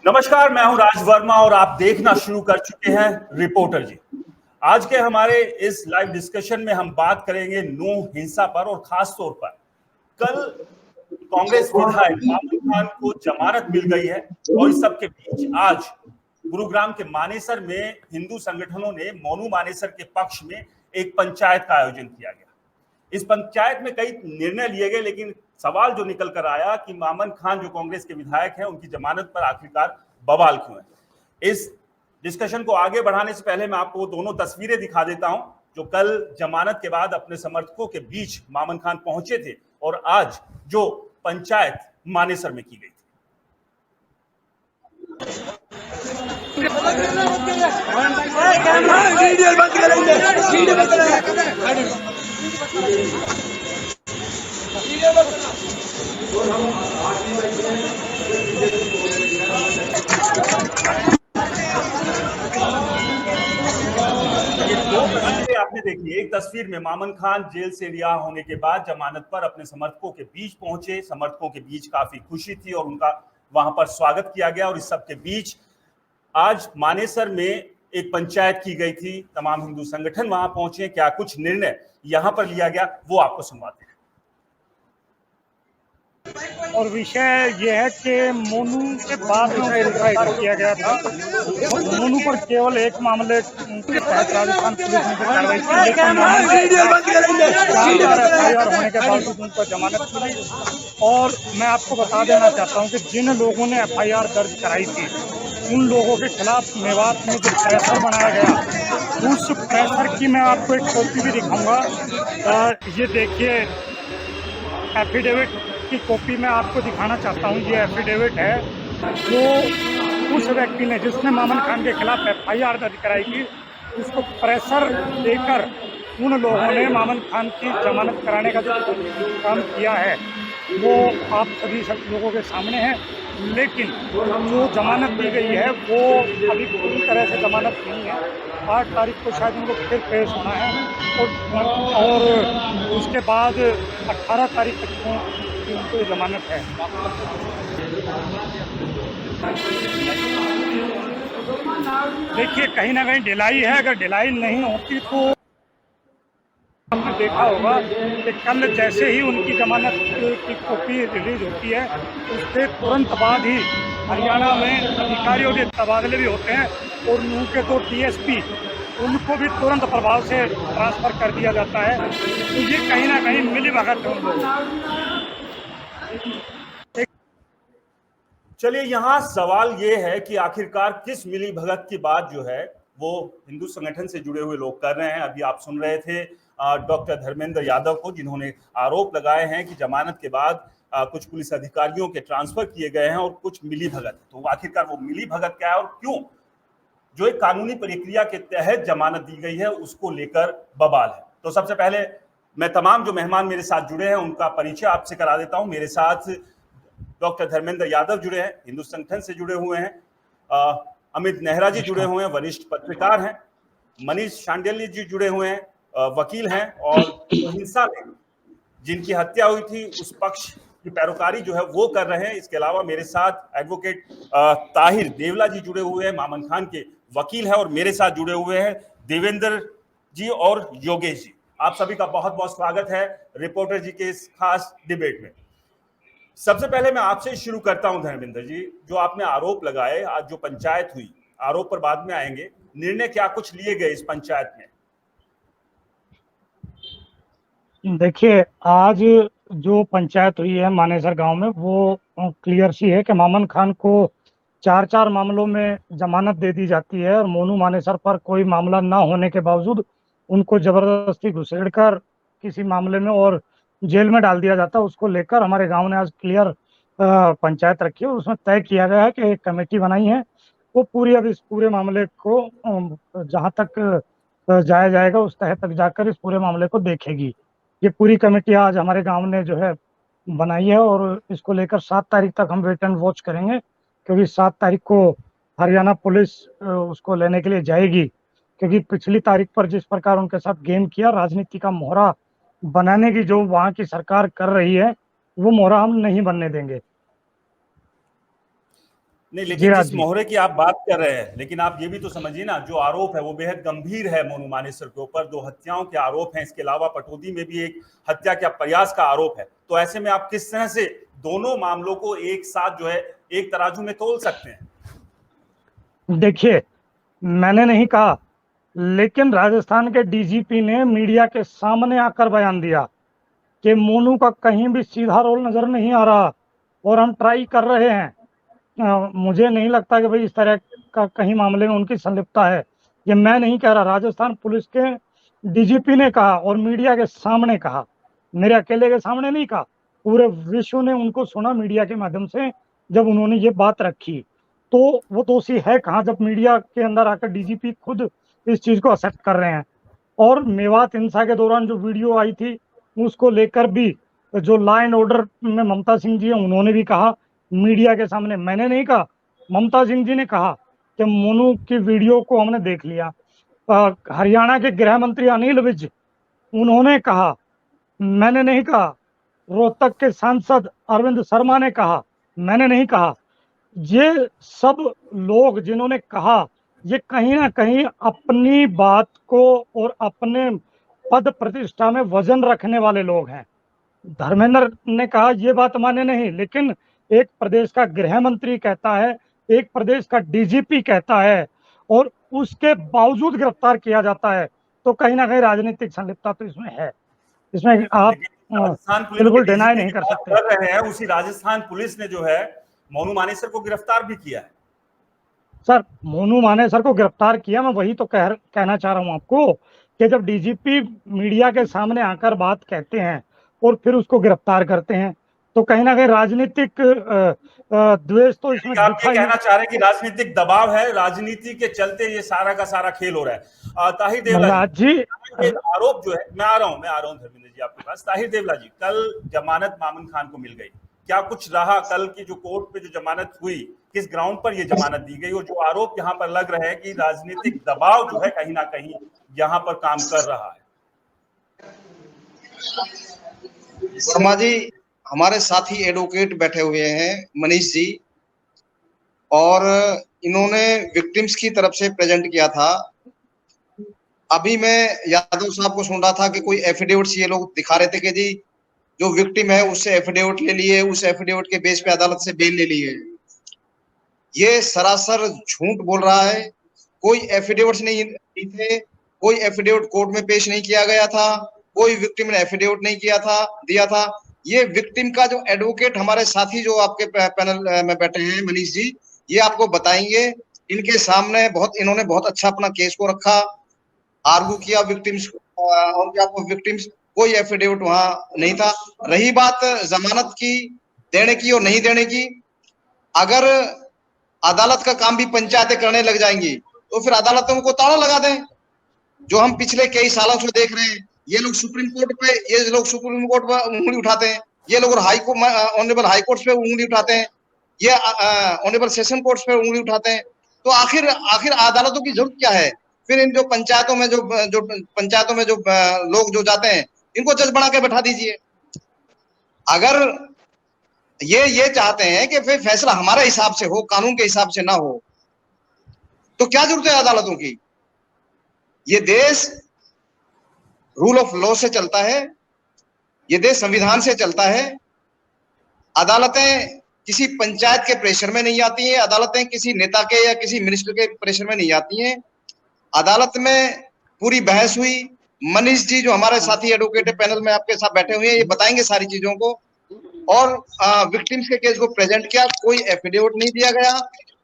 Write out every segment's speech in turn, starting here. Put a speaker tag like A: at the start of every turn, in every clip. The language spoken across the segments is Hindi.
A: नमस्कार, मैं हूं राज वर्मा और आप देखना शुरू कर चुके हैं रिपोर्टर जी। आज के हमारे इस लाइव डिस्कशन में हम बात करेंगे नो हिंसा पर और खास तौर पर कल कांग्रेस विधायक मामून खान को जमानत मिल गई है और इस सब के बीच आज गुरुग्राम के मानेसर में हिंदू संगठनों ने मोनू मानेसर के पक्ष में एक पंचायत का आयोजन किया गया। इस पंचायत में कई निर्णय लिए गए, लेकिन सवाल जो निकल कर आया कि मामन खान जो कांग्रेस के विधायक हैं, उनकी जमानत पर आखिरकार बवाल क्यों है। इस डिस्कशन को आगे बढ़ाने से पहले मैं आपको दोनों तस्वीरें दिखा देता हूं जो कल जमानत के बाद अपने समर्थकों के बीच मामन खान पहुंचे थे और आज जो पंचायत मानेसर में की गई थी। आपने देखी एक तस्वीर में मामन खान जेल से रिहा होने के बाद जमानत पर अपने समर्थकों के बीच पहुंचे। समर्थकों के बीच काफी खुशी थी और उनका वहां पर स्वागत किया गया और इस सब के बीच आज मानेसर में एक पंचायत की गई थी। तमाम हिंदू संगठन वहां पहुंचे। क्या कुछ निर्णय यहां पर लिया गया वो आपको सुनवाते हैं।
B: और विषय यह है कि मोनू के बाद में गिरफ्तार किया गया था। मोनू पर केवल एक मामले के तहत राजस्थान पुलिस ने कार्रवाई की, लेकिन एफआईआर होने के बावजूद उनको जमानत मिली। और मैं आपको बता देना चाहता हूं कि जिन लोगों ने एफआईआर दर्ज कराई थी उन लोगों के खिलाफ मेवात में जो प्रेशर बनाया गया, उस प्रेशर की मैं आपको एक कॉपी भी दिखाऊंगा। ये देखिए एफिडेविट की कॉपी मैं आपको दिखाना चाहता हूँ। ये एफिडेविट है जो उस व्यक्ति ने जिसने मामन खान के खिलाफ एफआईआर दर्ज कराई थी, उसको प्रेशर देकर उन लोगों ने मामन खान की जमानत कराने का जो काम किया है वो आप सभी सब लोगों के सामने है। लेकिन जो जमानत दी गई है वो अभी पूरी तरह से जमानत नहीं है। 8 तारीख को शायद उनको फिर पेश होना है और उसके बाद 18 तारीख तक उनको जमानत है। देखिए कहीं ना कहीं ढिलाई है। अगर ढिलाई नहीं होती तो आपने देखा होगा कि कल जैसे ही उनकी जमानत की कॉपी रिलीज होती है उसके तुरंत बाद ही हरियाणा में अधिकारियों के तबादले भी होते हैं और उनके तो डीएसपी उनको भी तुरंत प्रभाव से ट्रांसफर कर दिया जाता है। तो ये कहीं ना कहीं मिलीभगत है उन लोगों।
A: चलिए, यहाँ सवाल ये है कि आखिरकार किस मिलीभगत की बात जो है वो हिंदू संगठन से जुड़े हुए लोग कर रहे हैं। अभी आप सुन रहे थे डॉक्टर धर्मेंद्र यादव को, जिन्होंने आरोप लगाए हैं कि जमानत के बाद कुछ पुलिस अधिकारियों के ट्रांसफर किए गए हैं और कुछ मिलीभगत। तो आखिरकार वो मिलीभगत क्या है और क्यों जो एक कानूनी प्रक्रिया के तहत जमानत दी गई है उसको लेकर बवाल है। तो सबसे पहले मैं तमाम जो मेहमान मेरे साथ जुड़े हैं उनका परिचय आपसे करा देता हूं। मेरे साथ डॉक्टर धर्मेंद्र यादव जुड़े हैं, हिंदू संगठन से जुड़े हुए हैं। अमित नेहरा जी जुड़े हुए हैं, वरिष्ठ पत्रकार हैं। मनीष शांडिल्य जी जुड़े हुए हैं, वकील हैं और हिंसा में जिनकी हत्या हुई थी उस पक्ष की पैरोकारी जो है वो कर रहे हैं। इसके अलावा मेरे साथ एडवोकेट ताहिर देवला जी जुड़े हुए हैं, मामन खान के वकील हैं। और मेरे साथ जुड़े हुए हैं देवेंद्र जी और योगेश जी। आप सभी का बहुत बहुत स्वागत है रिपोर्टर जी के इस खास डिबेट में। सबसे पहले मैं आपसे शुरू करता हूं धर्मेंद्र जी, जो आपने आरोप लगाए, आज जो पंचायत हुई, आरोप पर बाद में आएंगे, निर्णय क्या कुछ लिए गए इस पंचायत में?
B: देखिए आज जो पंचायत हुई है मानेसर गांव में वो क्लियर सी है कि मामन खान को 4 मामलों में जमानत दे दी जाती है और मोनू मानेसर पर कोई मामला ना होने के बावजूद उनको जबरदस्ती घुसेड़कर किसी मामले में और जेल में डाल दिया जाता है। उसको लेकर हमारे गांव ने आज क्लियर पंचायत रखी है। उसमें तय किया गया है कि एक कमेटी बनाई है, वो पूरी अब इस पूरे मामले को जहां तक जाया जाएगा उस तह तक जाकर इस पूरे मामले को देखेगी। ये पूरी कमेटी आज हमारे गांव ने जो है बनाई है और इसको लेकर 7 तारीख तक हम वेट एंड वॉच करेंगे, क्योंकि 7 तारीख को हरियाणा पुलिस उसको लेने के लिए जाएगी। क्योंकि पिछली तारीख पर जिस प्रकार उनके साथ गेम किया, राजनीति का मोहरा बनाने की जो वहां की सरकार कर रही है वो मोहरा हम नहीं बनने देंगे।
A: नहीं,
B: जी
A: लेकिन
B: राज
A: जिस
B: जी।
A: मोहरे की आप बात कर रहे हैं, लेकिन आप ये भी तो समझिए ना, जो आरोप है वो बेहद गंभीर है मोनू मानेसर के ऊपर। 2 हत्याओं के आरोप हैं, इसके अलावा पटौदी में भी एक हत्या के प्रयास का आरोप है। तो ऐसे में आप किस तरह से दोनों मामलों को एक साथ जो है एक तराजू में तोल सकते हैं?
B: देखिए, मैंने नहीं कहा, लेकिन राजस्थान के डीजीपी ने मीडिया के सामने आकर बयान दिया कि मोनू का कहीं भी सीधा रोल नजर नहीं आ रहा और हम ट्राई कर रहे हैं। मुझे नहीं लगता कि भाई इस तरह का कहीं मामले में उनकी संलिप्तता है। ये मैं नहीं कह रहा, राजस्थान पुलिस के डीजीपी ने कहा और मीडिया के सामने कहा, मेरे अकेले के सामने नहीं कहा, पूरे विश्व ने उनको सुना मीडिया के माध्यम से जब उन्होंने ये बात रखी। तो वो दोषी है कहाँ जब मीडिया के अंदर आकर डीजीपी खुद इस चीज को एक्सेप्ट कर रहे हैं। और मेवात हिंसा के दौरान जो वीडियो आई थी उसको लेकर भी जो लॉ एंड ऑर्डर में ममता सिंह जी हैं उन्होंने भी कहा मीडिया के सामने, मैंने नहीं कहा, ममता सिंह जी ने कहा कि मोनू की वीडियो को हमने देख लिया। हरियाणा के गृह मंत्री अनिल विज उन्होंने कहा, मैंने नहीं कहा। रोहतक के सांसद अरविंद शर्मा ने कहा, मैंने नहीं कहा। ये सब लोग जिन्होंने कहा, ये कहीं ना कहीं अपनी बात को और अपने पद प्रतिष्ठा में वजन रखने वाले लोग हैं। धर्मेंद्र ने कहा ये बात माने नहीं, लेकिन एक प्रदेश का गृह मंत्री कहता है, एक प्रदेश का डीजीपी कहता है और उसके बावजूद गिरफ्तार किया जाता है, तो कहीं ना कहीं राजनीतिक संलिप्तता तो इसमें है। इसमें आप
A: लेकिन राजस्थान पुलिस के
B: बिल्कुल डिनाई
A: डीजीपी
B: नहीं
A: की
B: कर
A: बात
B: सकते।
A: कर रहे हैं, उसी राजस्थान पुलिस ने जो है मोनू मानेसर को गिरफ्तार भी किया है।
B: सर, मोनू मानेसर को गिरफ्तार किया, मैं वही तो कहना चाह रहा हूं आपको कि जब डीजीपी मीडिया के सामने आकर बात कहते हैं और फिर उसको गिरफ्तार करते हैं, तो कहीं ना कहीं राजनीतिक द्वेष तो इसमें
A: आप ये
B: दिखा ही।
A: कहना चाह रहे हैं कि राजनीतिक दबाव है, राजनीति के चलते ये सारा का सारा खेल हो रहा है। ताहिर देवला जी,
B: राज जी,
A: ये आरोप जो है, मैं आ रहा हूं धर्मेंद्र जी आपके पास। ताहिर देवला जी, कल जमानत मामून खान को मिल गई, क्या कुछ रहा कल की जो कोर्ट पे जो जमानत हुई, किस ग्राउंड पर ये जमानत दी गई, और जो आरोप यहाँ पर लग रहे हैं कि राजनीतिक दबाव जो है कहीं ना कहीं यहाँ पर काम कर रहा है?
C: वर्मा जी, हमारे साथी एडवोकेट बैठे हुए हैं मनीष जी, और इन्होंने विक्टिम्स की तरफ से प्रेजेंट किया था। अभी मैं यादव साहब को सुन रहा था कि कोई एफिडेविट्स ये लोग दिखा रहे थे कि जी जो विक्टिम है उससे एफिडेविट ले लिए, उस एफिडेविट के बेस पे अदालत से बेल ले ली है। ये सरासर झूठ बोल रहा है। कोई एफिडेविट्स नहीं थे, कोई एफिडेविट कोर्ट में पेश नहीं किया गया था, कोई विक्टिम ने एफिडेविट नहीं दिया था। ये विक्टिम का जो एडवोकेट हमारे साथी जो आपके पैनल में बैठे हैं मनीष जी, ये आपको बताएंगे। इनके सामने इन्होंने बहुत अच्छा अपना केस को रखा, आर्गू किया विक्टिम्स और क्या आपको विक्टिम्स कोई एफिडेविट वहां नहीं था। रही बात जमानत की देने की और नहीं देने की, अगर अदालत का काम भी पंचायतें करने लग जाएंगी तो फिर अदालतों को ताला लगा दें। जो हम पिछले कई सालों से देख रहे हैं, ये लोग सुप्रीम कोर्ट पर उंगली उठाते हैं, ये लोग ऑनरेबल हाई कोर्ट पे उंगली उठाते हैं, ये ऑनरेबल सेशन कोर्ट पे उंगली उठाते हैं। तो आखिर अदालतों की जरूरत क्या है? फिर इन जो पंचायतों में जो लोग जो जाते हैं, इनको जज बना के बैठा दीजिए। अगर ये चाहते हैं कि फिर फैसला हमारे हिसाब से हो, कानून के हिसाब से ना हो, तो क्या जरूरत है अदालतों की? ये देश रूल ऑफ लॉ से चलता है, ये देश संविधान से चलता है। अदालतें किसी पंचायत के प्रेशर में नहीं आती हैं, अदालतें किसी नेता के या किसी मिनिस्टर के प्रेशर में नहीं आती हैं। अदालत में पूरी बहस हुई। मनीष जी जो हमारे साथी एडवोकेट पैनल में आपके साथ बैठे हुए हैं, ये बताएंगे सारी चीजों को। और विक्टिम्स के केस को प्रेजेंट किया, कोई एफिडेविट नहीं दिया गया।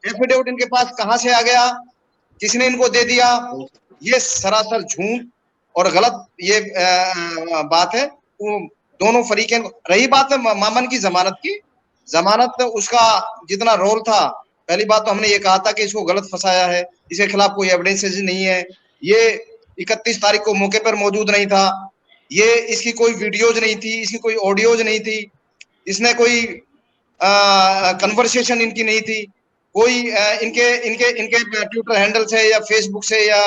C: एफिडेविट इनके पास कहां से आ गया, किसने इनको दे दिया, ये सरासर झूठ और गलत ये बात है। वो दोनों फरीकें। रही बात मामन की जमानत उसका जितना रोल था, पहली बात तो हमने ये कहा था कि इसको गलत फंसाया है, इसके खिलाफ कोई एविडेंसेस नहीं है, ये 31 तारीख को मौके पर मौजूद नहीं था, ये इसकी कोई वीडियोज नहीं थी, इसकी कोई ऑडियोज नहीं थी, इसने कोई कन्वर्सेशन इनकी नहीं थी, कोई इनके इनके इनके ट्विटर हैंडल से या फेसबुक से या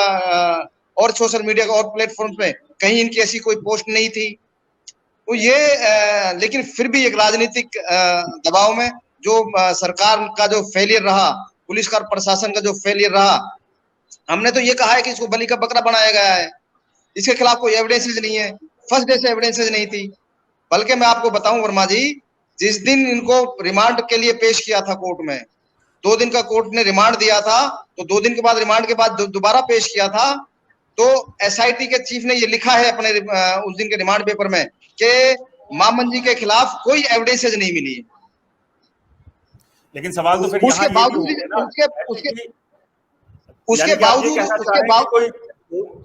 C: और सोशल मीडिया और प्लेटफॉर्म पे कहीं इनकी ऐसी कोई पोस्ट नहीं थी। तो ये लेकिन फिर भी एक राजनीतिक दबाव में जो सरकार का जो फेलियर रहा, पुलिस का प्रशासन का जो फेलियर रहा, हमने तो ये कहा है कि इसको बलि का बकरा बनाया गया है, इसके खिलाफ कोई एविडेंसेज नहीं है, फर्स्ट डे से एविडेंसेज नहीं थी। बल्कि मैं आपको बताऊं वर्मा जी, जिस दिन इनको रिमांड के लिए पेश किया था कोर्ट में, 2 दिन का कोर्ट ने रिमांड दिया था, तो 2 दिन के बाद रिमांड के बाद दोबारा पेश किया था, तो एसआईटी के चीफ ने ये लिखा है अपने उस दिन के रिमांड पेपर में कि मामन जी के खिलाफ कोई एविडेंसेज नहीं मिली।
A: लेकिन सवाल तो फिर
C: उसके
A: यहाँ ये भी
C: बावजूद
A: होगा ना,
C: उसके
A: बावजूद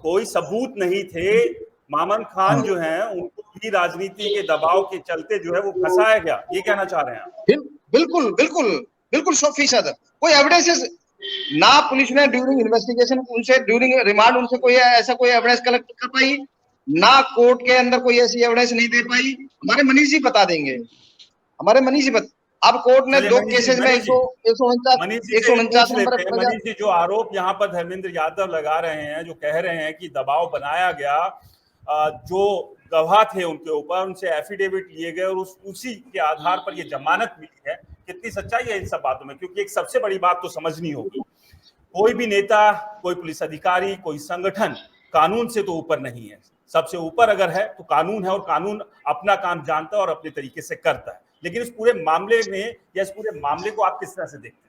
A: कोई सबूत नहीं थे, मामन खान जो हैं उनको भी राजनीति के दबाव के चलते जो है वो फंसाया गया, ये कहना चाह रहे हैं आप?
C: बिल्कुल बिल्कुल बिल्कुल 100% कोई एविडेंसेस ना पुलिस ने ड्यूरिंग इन्वेस्टिगेशन उनसे, ड्यूरिंग रिमांड उनसे कोई ऐसा कोई एविडेंस कलेक्ट कर पाई, ना कोर्ट के अंदर कोई ऐसी एविडेंस नहीं दे पाई। हमारे मनीष जी बता देंगे, हमारे मनीष जी अब कोर्ट ने 2 केसेस में 149 नंबर।
A: मनीष जी, जो आरोप यहाँ पर धर्मेंद्र यादव लगा रहे हैं, जो कह रहे हैं कि दबाव बनाया गया, जो गवाह थे उनके ऊपर, उनसे एफिडेविट लिए गए और उसी के आधार पर ये जमानत मिली है, कितनी सच्चाई है इन सब बातों में? क्योंकि एक सबसे बड़ी बात तो समझनी होगी, कोई भी नेता, कोई पुलिस अधिकारी, कोई संगठन कानून से तो ऊपर नहीं है। सबसे ऊपर अगर है तो कानून है, और कानून अपना काम जानता है और अपने तरीके से करता है। लेकिन इस पूरे मामले में या इस पूरे मामले को आप किस तरह से देखते हैं?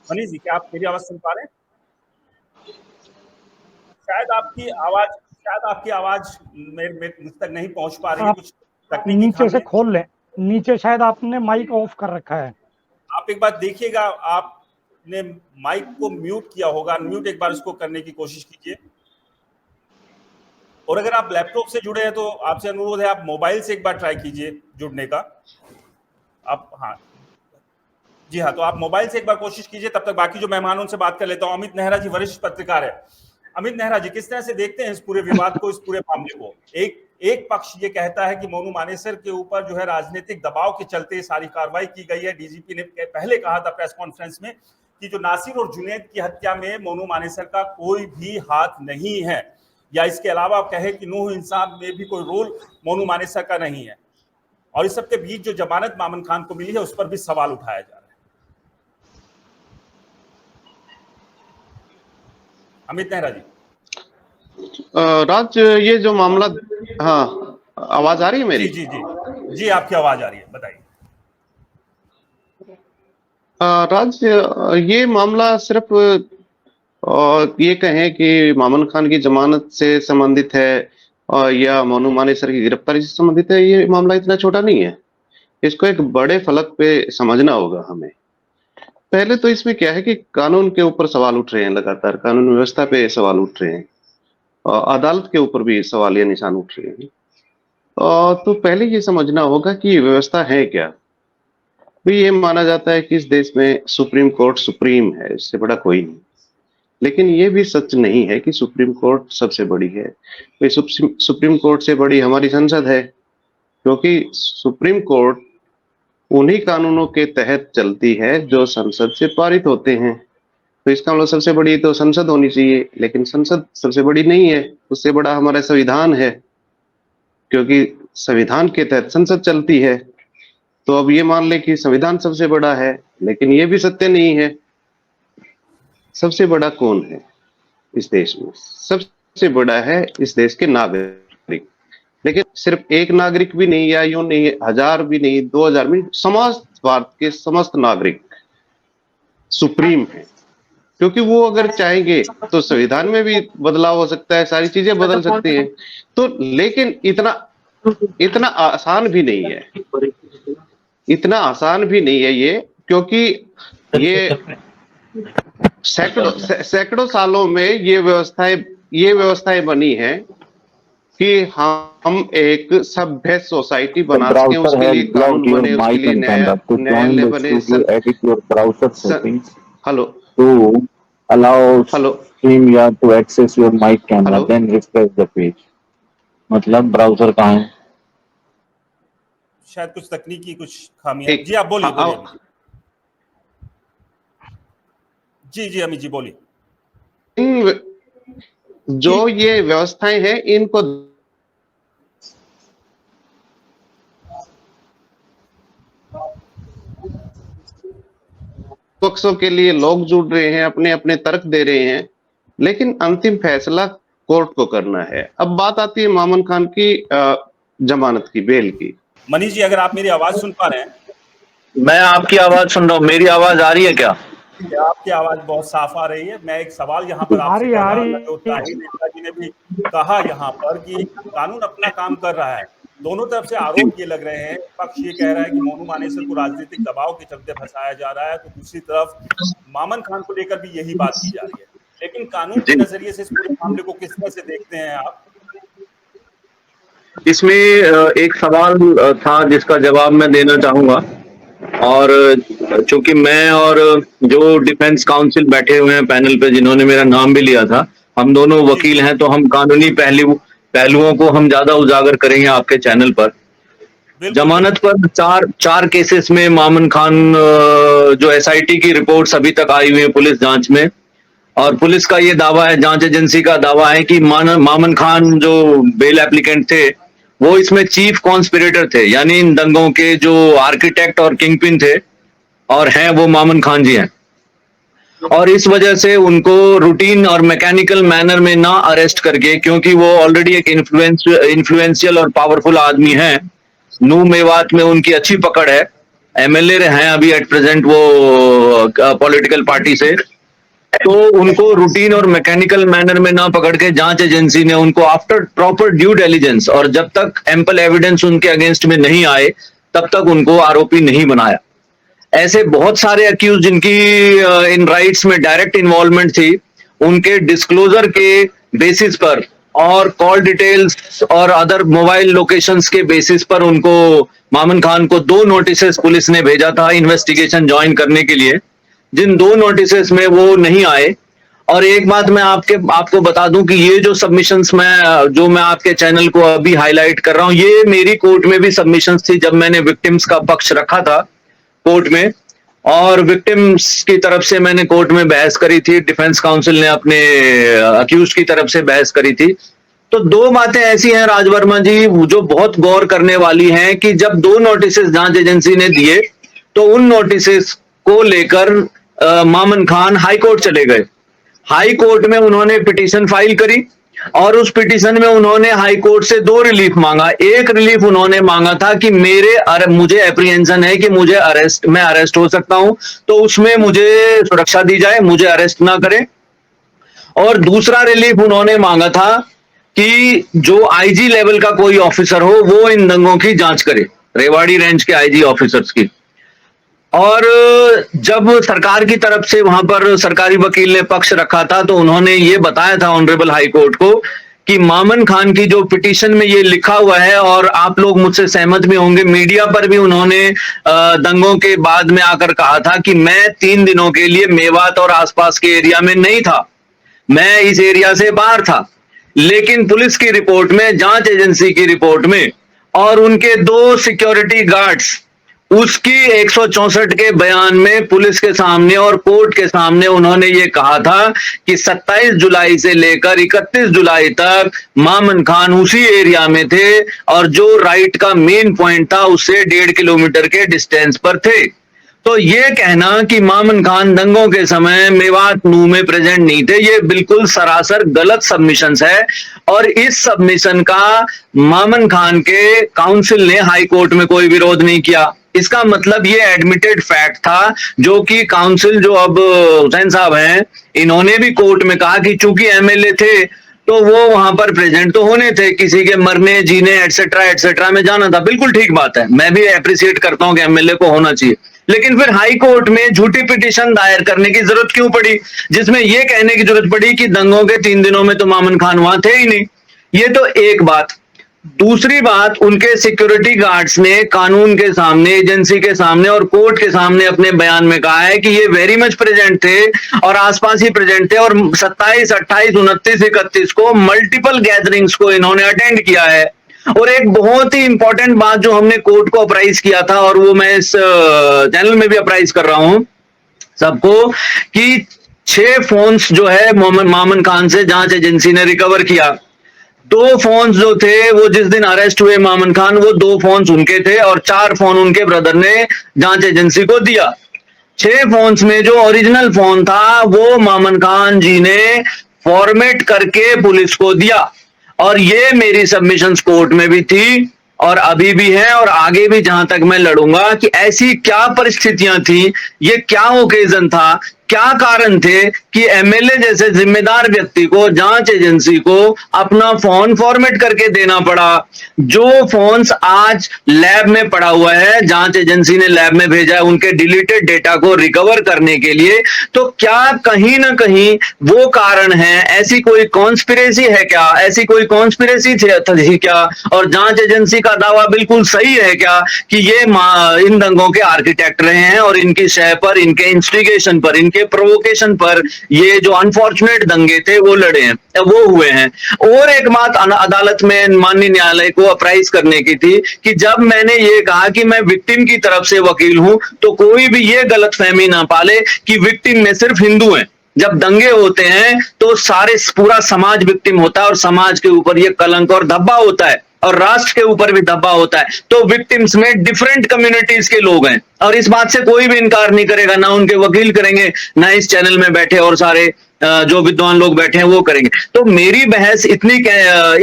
A: मनीष जी, क्या आप मेरी आवाज सुन पा रहे हैं? शायद आपकी आवाज मुझ तक नहीं पहुंच पा रही है, कुछ तकनीकी
B: नीचे से खोल लें, नीचे शायद आपने माइक ऑफ कर रखा है।
A: आप एक बार देखिएगा, आपने माइक को म्यूट किया होगा, अनम्यूट एक बार इसको करने की कोशिश कीजिए। और अगर आप लैपटॉप से जुड़े हैं तो आपसे अनुरोध है, आप मोबाइल से एक बार ट्राई कीजिए जुड़ने का। आप हाँ जी हाँ, तो आप मोबाइल से एक बार कोशिश कीजिए, तब तक बाकी जो मेहमानों से बात कर लेता हूँ। अमित नेहरा जी वरिष्ठ पत्रकार है। अमित नेहरा जी, किस तरह से देखते हैं इस पूरे विवाद को, इस पूरे मामले को? एक पक्ष ये कहता है कि मोनू मानेसर के ऊपर जो है राजनीतिक दबाव के चलते सारी कार्रवाई की गई है। डीजीपी ने पहले कहा था प्रेस कॉन्फ्रेंस में कि जो नासिर और जुनैद की हत्या में मोनू मानेसर का कोई भी हाथ नहीं है, या इसके अलावा कहे कि नूह इंसाफ में भी कोई रोल मोनू मानेसर का नहीं है। और इस सबके बीच जो जमानत मामन खान को मिली है उस पर भी सवाल उठाया जा रहा है। अमित नेहरा जी।
D: राज, ये जो मामला, हाँ आवाज आ रही है मेरी?
A: जी जी जी जी, आपकी आवाज आ रही है, बताइए।
D: राज, ये मामला सिर्फ ये कहें कि मामन खान की जमानत से संबंधित है या मोनू मानेसर की गिरफ्तारी से संबंधित है, ये मामला इतना छोटा नहीं है। इसको एक बड़े फलक पे समझना होगा हमें। पहले तो इसमें क्या है कि कानून के ऊपर सवाल उठ रहे हैं, लगातार कानून व्यवस्था पे सवाल उठ रहे हैं, अदालत के ऊपर भी सवालिया निशान उठ रहे हैं। तो पहले ये समझना होगा कि ये व्यवस्था है क्या। भी ये माना जाता है कि इस देश में सुप्रीम कोर्ट सुप्रीम है, इससे बड़ा कोई नहीं। लेकिन ये भी सच नहीं है कि सुप्रीम कोर्ट सबसे बड़ी है। तो सुप्रीम कोर्ट से बड़ी हमारी संसद है, क्योंकि सुप्रीम कोर्ट उन्हीं कानूनों के तहत चलती है जो संसद से पारित होते हैं। तो इसका मतलब सबसे बड़ी तो संसद होनी चाहिए, लेकिन संसद सबसे बड़ी नहीं है। उससे बड़ा हमारा संविधान है, क्योंकि संविधान के तहत संसद चलती है। तो अब ये मान ले कि संविधान सबसे बड़ा है, लेकिन ये भी सत्य नहीं है। सबसे बड़ा कौन है इस देश में? सबसे बड़ा है इस देश के नागरिक। लेकिन सिर्फ एक नागरिक भी नहीं, या यूं नहीं, 1000 भी नहीं, 2000 भी, समस्त भारत के समस्त नागरिक सुप्रीम है। क्योंकि वो अगर चाहेंगे तो संविधान में भी बदलाव हो सकता है, सारी चीजें बदल सकती हैं। तो लेकिन इतना आसान भी नहीं है, इतना आसान भी नहीं है ये, क्योंकि ये सैकड़ों सालों में ये व्यवस्थाएं बनी है कि हम एक सभ्य सोसाइटी बना सकें, उसके लिए कानून बने, उसके लिए न्यायालय बने। Hello,
E: allow him to access your mic camera, then refresh the page. मतलब ब्राउजर कहाँ है?
A: शायद कुछ तकनीकी कुछ खामियां। जी आप बोलिए। जी अमित जी बोलिए।
D: जो ये व्यवस्थाएं हैं, इनको पक्षों के लिए लोग जुड़ रहे हैं, अपने अपने तर्क दे रहे हैं, लेकिन अंतिम फैसला कोर्ट को करना है। अब बात आती है मामन खान की जमानत की, बेल की।
A: मनीष जी, अगर आप मेरी आवाज सुन पा रहे हैं?
E: मैं आपकी आवाज सुन रहा हूँ, मेरी आवाज आ रही है क्या?
A: आपकी आवाज बहुत साफ आ रही है। मैं एक सवाल यहाँ पर आपसे कर रहा था, जो ताहिर नेता जी ने भी कहा यहाँ पर कि कानून अपना काम कर रहा है। दोनों तरफ से आरोप ये लग रहे हैं, पक्ष ये कह रहा है कि मोनू मानेसर को राजनीतिक दबाव के चलते फंसाया जा रहा है, तो दूसरी तरफ मामन खान को लेकर भी यही बात की जा रही है। लेकिन कानून के नजरिए से इस पूरे मामले को किस तरह से देखते हैं आप?
E: इसमें एक सवाल था जिसका जवाब मैं देना चाहूंगा, और चूंकि मैं और जो डिफेंस काउंसिल बैठे हुए हैं पैनल पे, जिन्होंने मेरा नाम भी लिया था, हम दोनों वकील हैं, तो हम कानूनी पहलुओं को हम ज्यादा उजागर करेंगे आपके चैनल पर। जमानत पर चार केसेस में मामन खान, जो एसआईटी की रिपोर्ट्स अभी तक आई हुई है पुलिस जांच में, और पुलिस का ये दावा है, जांच एजेंसी का दावा है कि मामन खान जो बेल एप्लीकेंट थे वो इसमें चीफ कॉन्स्पिरेटर थे, यानी इन दंगों के जो आर्किटेक्ट और किंगपिन थे और हैं वो मामन खान जी हैं। और इस वजह से उनको रूटीन और मैकेनिकल मैनर में ना अरेस्ट करके, क्योंकि वो ऑलरेडी एक इन्फ्लुएंशियल और पावरफुल आदमी हैं, नू मेवात में उनकी अच्छी पकड़ है, एमएलए हैं अभी एट प्रेजेंट वो पॉलिटिकल पार्टी से, तो उनको रूटीन और मैकेनिकल मैनर में ना पकड़ के जांच एजेंसी ने उनको आफ्टर प्रॉपर ड्यू डिलिजेंस, और जब तक एम्पल एविडेंस उनके अगेंस्ट में नहीं आए तब तक उनको आरोपी नहीं बनाया। ऐसे बहुत सारे अक्यूज जिनकी इन राइट्स में डायरेक्ट इन्वॉल्वमेंट थी, उनके डिस्क्लोजर के बेसिस पर और कॉल डिटेल्स और अदर मोबाइल लोकेशंस के बेसिस पर उनको, मामन खान को 2 नोटिसेस पुलिस ने भेजा था इन्वेस्टिगेशन ज्वाइन करने के लिए, जिन 2 नोटिसेस में वो नहीं आए। और एक बात मैं आपको बता दूं कि ये जो सबमिशंस जो मैं आपके चैनल को अभी हाईलाइट कर रहा हूं, ये मेरी कोर्ट में भी सबमिशंस थी जब मैंने विक्टिम्स का पक्ष रखा था कोर्ट में, और विक्टिम्स की तरफ से मैंने कोर्ट में बहस करी थी, डिफेंस काउंसिल ने अपने अक्यूज की तरफ से बहस करी थी। तो 2 बातें ऐसी हैं राजवर्मा जी जो बहुत गौर करने वाली हैं कि जब 2 नोटिसेस जांच एजेंसी ने दिए तो उन नोटिसेस को लेकर मामन खान हाई कोर्ट चले गए। हाई कोर्ट में उन्होंने पिटीशन फाइल करी और उस पिटीशन में उन्होंने हाई कोर्ट से 2 रिलीफ मांगा। एक रिलीफ उन्होंने मांगा था कि मुझे एप्रीहेंशन है कि मैं अरेस्ट हो सकता हूं, तो उसमें मुझे सुरक्षा दी जाए, मुझे अरेस्ट ना करें। और दूसरा रिलीफ उन्होंने मांगा था कि जो आईजी लेवल का कोई ऑफिसर हो वो इन दंगों की जांच करे, रेवाड़ी रेंज के आईजी ऑफिसर्स की। और जब सरकार की तरफ से वहां पर सरकारी वकील ने पक्ष रखा था तो उन्होंने ये बताया था ऑनरेबल हाई कोर्ट को कि मामन खान की जो पिटीशन में ये लिखा हुआ है, और आप लोग मुझसे सहमत भी होंगे, मीडिया पर भी उन्होंने दंगों के बाद में आकर कहा था कि मैं 3 दिनों के लिए मेवात और आसपास के एरिया में नहीं था, मैं इस एरिया से बाहर था। लेकिन पुलिस की रिपोर्ट में, जांच एजेंसी की रिपोर्ट में और उनके 2 सिक्योरिटी गार्ड्स, उसकी 164 के बयान में पुलिस के सामने और कोर्ट के सामने उन्होंने ये कहा था कि 27 जुलाई से लेकर 31 जुलाई तक मामन खान उसी एरिया में थे और जो राइट का मेन पॉइंट था उससे 1.5 किलोमीटर के डिस्टेंस पर थे। तो ये कहना कि मामन खान दंगों के समय मेवात नू में प्रेजेंट नहीं थे, ये बिल्कुल सरासर गलत सबमिशन है। और इस सबमिशन का मामन खान के काउंसिल ने हाई कोर्ट में कोई विरोध नहीं किया। इसका मतलब ये एडमिटेड फैक्ट था, जो कि काउंसिल जो अब हुसैन साहब हैं, इन्होंने भी कोर्ट में कहा कि चूंकि एमएलए थे तो वो वहां पर प्रेजेंट तो होने थे, किसी के मरने जीने एटसेट्रा में जाना था, बिल्कुल ठीक बात है, मैं भी अप्रिशिएट करता हूं कि एमएलए को होना चाहिए। लेकिन फिर हाई कोर्ट में झूठी पिटीशन दायर करने की जरूरत क्यों पड़ी, जिसमें यह कहने की जरूरत पड़ी कि दंगों के 3 दिनों में तो मामन खान वहां थे ही नहीं। ये तो एक बात। दूसरी बात, उनके सिक्योरिटी गार्ड्स ने कानून के सामने, एजेंसी के सामने और कोर्ट के सामने अपने बयान में कहा है कि ये वेरी मच प्रेजेंट थे और आसपास ही प्रेजेंट थे, और 27, 28, 29, 31 को मल्टीपल गैदरिंग्स को इन्होंने अटेंड किया है। और एक बहुत ही इंपॉर्टेंट बात जो हमने कोर्ट को अप्राइज किया था, और वो मैं इस चैनल में भी अप्राइज कर रहा हूं सबको, कि 6 फोन्स जो है मामन खान से जांच एजेंसी ने रिकवर किया। 2 फोन्स जो थे वो जिस दिन अरेस्ट हुए मामन खान, वो 2 फोन्स उनके थे और 4 फोन उनके ब्रदर ने जांच एजेंसी को दिया। 6 फोन्स में जो ओरिजिनल फोन था वो मामन खान जी ने फॉर्मेट करके पुलिस को दिया, और ये मेरी सबमिशंस कोर्ट में भी थी और अभी भी है और आगे भी जहां तक मैं लड़ूंगा कि ऐसी क्या परिस्थितियां थी, ये क्या ओकेजन था, क्या कारण थे कि एमएलए जैसे जिम्मेदार व्यक्ति को, जांच एजेंसी को अपना फोन फॉर्मेट करके देना पड़ा। जो फोन्स आज लैब में पड़ा हुआ है, जांच एजेंसी ने लैब में भेजा है उनके डिलीटेड डेटा को रिकवर करने के लिए, तो क्या कहीं ना कहीं वो कारण है? ऐसी कोई कॉन्स्पिरेसी है क्या? ऐसी कोई कॉन्स्पिरेसी थी क्या? और जांच एजेंसी का दावा बिल्कुल सही है क्या कि ये इन दंगों के आर्किटेक्ट रहे हैं और इनकी शय पर, इनके इंस्टिगेशन पर, इनके प्रोवोकेशन पर ये जो अनफॉर्चुनेट दंगे थे वो लड़े हैं, वो हुए हैं? और एक बात अदालत में माननीय न्यायालय को अप्राइज करने की थी कि जब मैंने ये कहा कि मैं विक्टिम की तरफ से वकील हूं, तो कोई भी ये गलतफहमी ना पाले कि विक्टिम में सिर्फ हिंदू हैं। जब दंगे होते हैं तो सारे पूरा समाज विक्टिम होता है और समाज के ऊपर ये कलंक और धब्बा होता है और राष्ट्र के ऊपर भी धब्बा होता है। तो विक्टिम्स में डिफरेंट कम्युनिटीज के लोग हैं और इस बात से कोई भी इनकार नहीं करेगा, ना उनके वकील करेंगे, ना इस चैनल में बैठे और सारे जो विद्वान लोग बैठे हैं वो करेंगे। तो मेरी बहस इतनी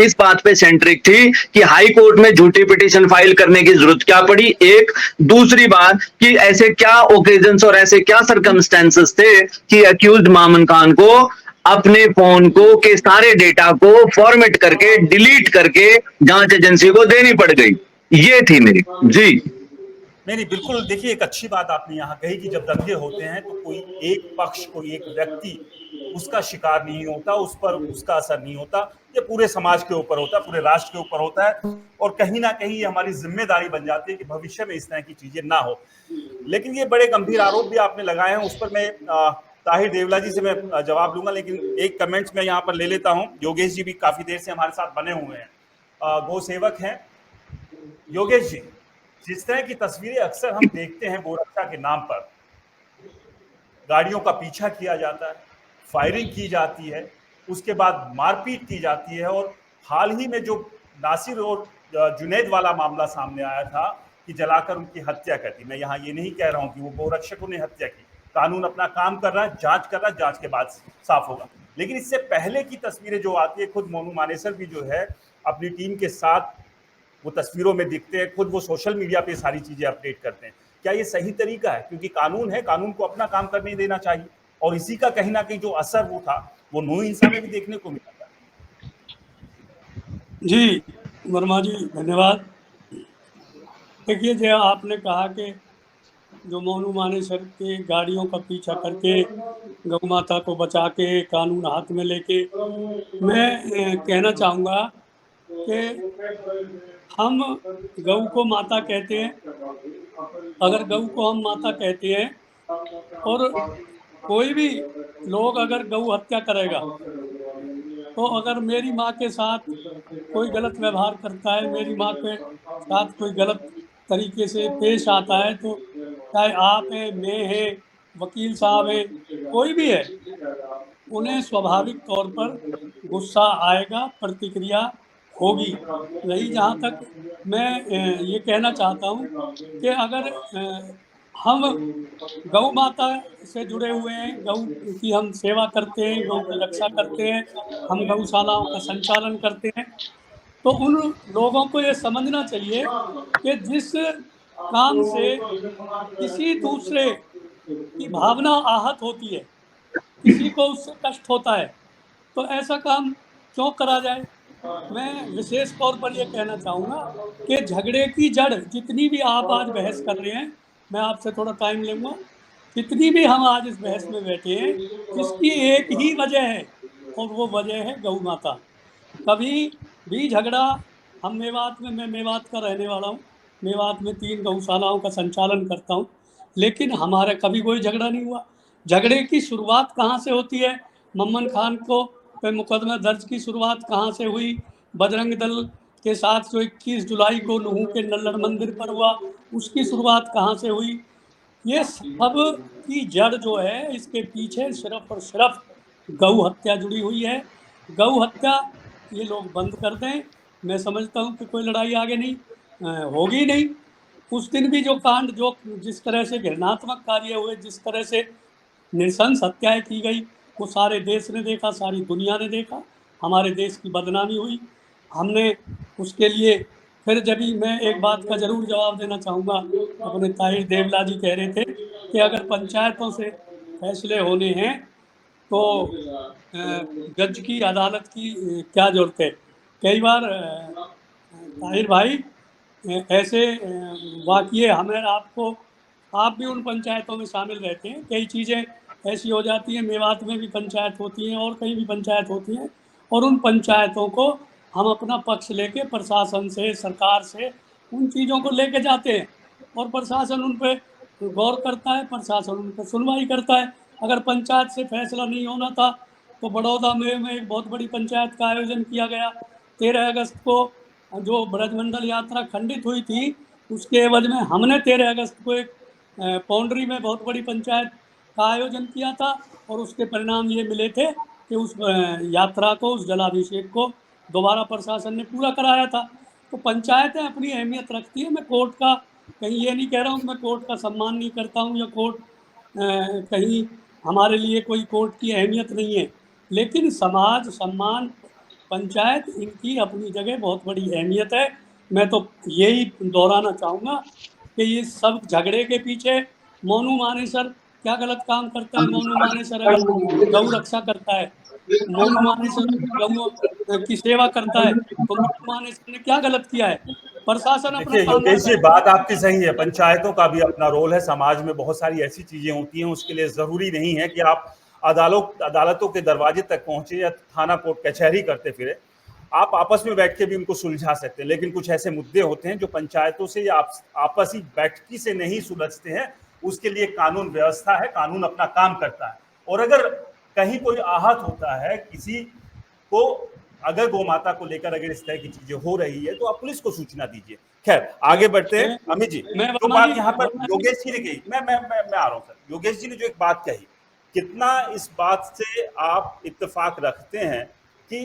E: इस बात पे सेंट्रिक थी कि हाई कोर्ट में झूठी पिटीशन फाइल करने की जरूरत क्या पड़ी, एक। दूसरी बात कि ऐसे क्या ओकेजन्स और ऐसे क्या सर्कमस्टेंसेस थे कि अक्यूज्ड मामन खान को अपने फोन को के सारे डेटा को फॉर्मेट करके डिलीट करके जांच एजेंसी को देनी पड़ गई। ये थी मेरी जी।
A: नहीं, बिल्कुल। देखिए, एक अच्छी बात आपने यहाँ कही कि जब दंगे होते हैं तो कोई एक पक्ष, कोई एक व्यक्ति उसका शिकार नहीं होता, उस पर उसका असर नहीं होता, ये पूरे समाज के ऊपर होता है, पूरे राष्ट्र के ऊपर होता है। और कहीं ना कहीं हमारी जिम्मेदारी बन जाती है कि भविष्य में इस तरह की चीजें ना हो। लेकिन ये बड़े गंभीर आरोप भी आपने लगाए हैं, उस पर मैं ताहिर देवला जी से मैं जवाब लूंगा, लेकिन एक कमेंट्स मैं यहाँ पर ले लेता हूँ। योगेश जी भी काफी देर से हमारे साथ बने हुए हैं, गौ सेवक हैं। योगेश जी, जिस तरह की तस्वीरें अक्सर हम देखते हैं गोरक्षा के नाम पर, गाड़ियों का पीछा किया जाता है, फायरिंग की जाती है, उसके बाद मारपीट की जाती है, और हाल ही में जो नासिर और जुनैद वाला मामला सामने आया था कि जलाकर उनकी हत्या कर दी। मैं यहाँ ये नहीं कह रहा हूँ कि वो गोरक्षकों ने हत्या की, कानून अपना काम कर रहा है, जांच कर रहा है, जांच के बाद साफ होगा। लेकिन इससे पहले की तस्वीरें जो आती है, खुद मोनू मानेसर भी जो है अपनी टीम के साथ वो तस्वीरों में दिखते हैं, खुद वो सोशल मीडिया पे सारी चीजें अपडेट करते हैं। क्या ये सही तरीका है? क्योंकि कानून है, कानून को अपना काम करने देना चाहिए, और इसी का कहीं ना कहीं जो असर वो था वो नूह इंसान में भी देखने को मिला था।
F: जी वर्मा जी, धन्यवाद। देखिए, जो आपने कहा कि जो मोनू मानेसर के गाड़ियों का पीछा करके गौ माता को बचा के कानून हाथ में लेके, मैं कहना चाहूँगा कि हम गौ को माता कहते हैं। अगर गौ को हम माता कहते हैं और कोई भी लोग अगर गौ हत्या करेगा, तो अगर मेरी माँ के साथ कोई गलत व्यवहार करता है, मेरी माँ के साथ कोई गलत तरीके से पेश आता है, तो चाहे आप हैं, मैं हैं, वकील साहब हैं, कोई भी है, उन्हें स्वाभाविक तौर पर गुस्सा आएगा, प्रतिक्रिया होगी। रही जहाँ तक मैं ये कहना चाहता हूँ कि अगर हम गौ माता से जुड़े हुए हैं, गौ की हम सेवा करते हैं, गौ की रक्षा करते हैं, हम गौशालाओं का संचालन करते हैं, तो उन लोगों को ये समझना चाहिए कि जिस काम से किसी दूसरे की भावना आहत होती है, किसी को उससे कष्ट होता है, तो ऐसा काम क्यों करा जाए। मैं विशेष तौर पर यह कहना चाहूँगा कि झगड़े की जड़ जितनी भी आप आज बहस कर रहे हैं, मैं आपसे थोड़ा टाइम लूँगा, जितनी भी हम आज इस बहस में बैठे हैं, इसकी एक ही वजह है, और वो वजह है गौ माता। कभी भी झगड़ा, हम मेवात में, मैं मेवात का रहने वाला हूँ, मेवात में 3 गौशालाओं का संचालन करता हूँ, लेकिन हमारा कभी कोई झगड़ा नहीं हुआ। झगड़े की शुरुआत कहाँ से होती है? मम्मन खान को पे मुकदमा दर्ज की शुरुआत कहाँ से हुई? बजरंग दल के साथ जो 21 जुलाई को नूह के नल्लड़ मंदिर पर हुआ, उसकी शुरुआत कहाँ से हुई? ये सब की जड़ जो है, इसके पीछे सिर्फ और सिर्फ गौ हत्या जुड़ी हुई है। गौ हत्या ये लोग बंद कर दें, मैं समझता हूँ कि कोई लड़ाई आगे नहीं होगी नहीं। उस दिन भी जो कांड, जो जिस तरह से घृणात्मक कार्य हुए, जिस तरह से नृशंस हत्याएं की गई, वो सारे देश ने देखा, सारी दुनिया ने देखा। हमारे देश की बदनामी हुई। हमने उसके लिए फिर जब भी, मैं एक बात का ज़रूर जवाब देना चाहूँगा, अपने ताहिर देवला जी कह रहे थे कि अगर पंचायतों से फैसले होने हैं तो जज की, अदालत की क्या ज़रूरत है। कई बार ताहिर भाई ऐसे वाक़ये हमें, आपको, आप भी उन पंचायतों में शामिल रहते हैं, कई चीज़ें ऐसी हो जाती हैं, मेवात में भी पंचायत होती हैं और कहीं भी पंचायत होती हैं, और उन पंचायतों को हम अपना पक्ष लेके प्रशासन से, सरकार से उन चीज़ों को लेके जाते हैं और प्रशासन उन पे गौर करता है, प्रशासन उन पर सुनवाई करता है। अगर पंचायत से फैसला नहीं होना था तो बड़ौदा में एक बहुत बड़ी पंचायत का आयोजन किया गया। 13 अगस्त को जो ब्रजमंडल यात्रा खंडित हुई थी, उसके एवज में हमने 13 अगस्त को एक पौंडरी में बहुत बड़ी पंचायत का आयोजन किया था और उसके परिणाम ये मिले थे कि उस यात्रा को, उस जलाभिषेक को दोबारा प्रशासन ने पूरा कराया था। तो पंचायतें अपनी अहमियत रखती हैं। मैं कोर्ट का कहीं ये नहीं कह रहा हूँ कि मैं कोर्ट का सम्मान नहीं करता हूँ या कोर्ट कहीं हमारे लिए कोई कोर्ट की अहमियत नहीं है, लेकिन समाज, सम्मान, पंचायत, इनकी अपनी जगह बहुत बड़ी अहमियत है। मैं तो यही दोहराना चाहूँगा कि ये सब झगड़े के पीछे मोनू मानेसर क्या गलत काम करता है। मोनू मानेसर अगर गौ रक्षा करता है, मोनू मानेसर गऊ की सेवा करता है, तो मोनू मानेसर ने क्या गलत किया है। प्रशासन अपना
A: देखिए
F: काम
A: योगेश जी,
F: करता
A: बात आपकी सही है, पंचायतों का भी अपना रोल है। समाज में बहुत सारी ऐसी चीजें होती हैं, उसके लिए जरूरी नहीं है कि आप अदालतों के दरवाजे तक पहुंचे या थाना कोर्ट कचहरी करते फिरे। आप आपस में बैठ के भी उनको सुलझा सकते हैं, लेकिन कुछ ऐसे मुद्दे होते हैं जो पंचायतों से या आपसी बैठकी से नहीं सुलझते हैं। उसके लिए कानून व्यवस्था है, कानून अपना काम करता है। और अगर कहीं कोई आहत होता है किसी को, अगर गौ माता को लेकर अगर इस तरह की चीजें हो रही है तो आप पुलिस को सूचना दीजिए। खैर आगे बढ़ते हैं। अमित जी, जो बात यहाँ पर योगेश जी ने कही, मैं आ रहा हूँ सर। योगेश जी ने जो एक बात कही, कितना इस बात से आप इत्तेफाक रखते हैं कि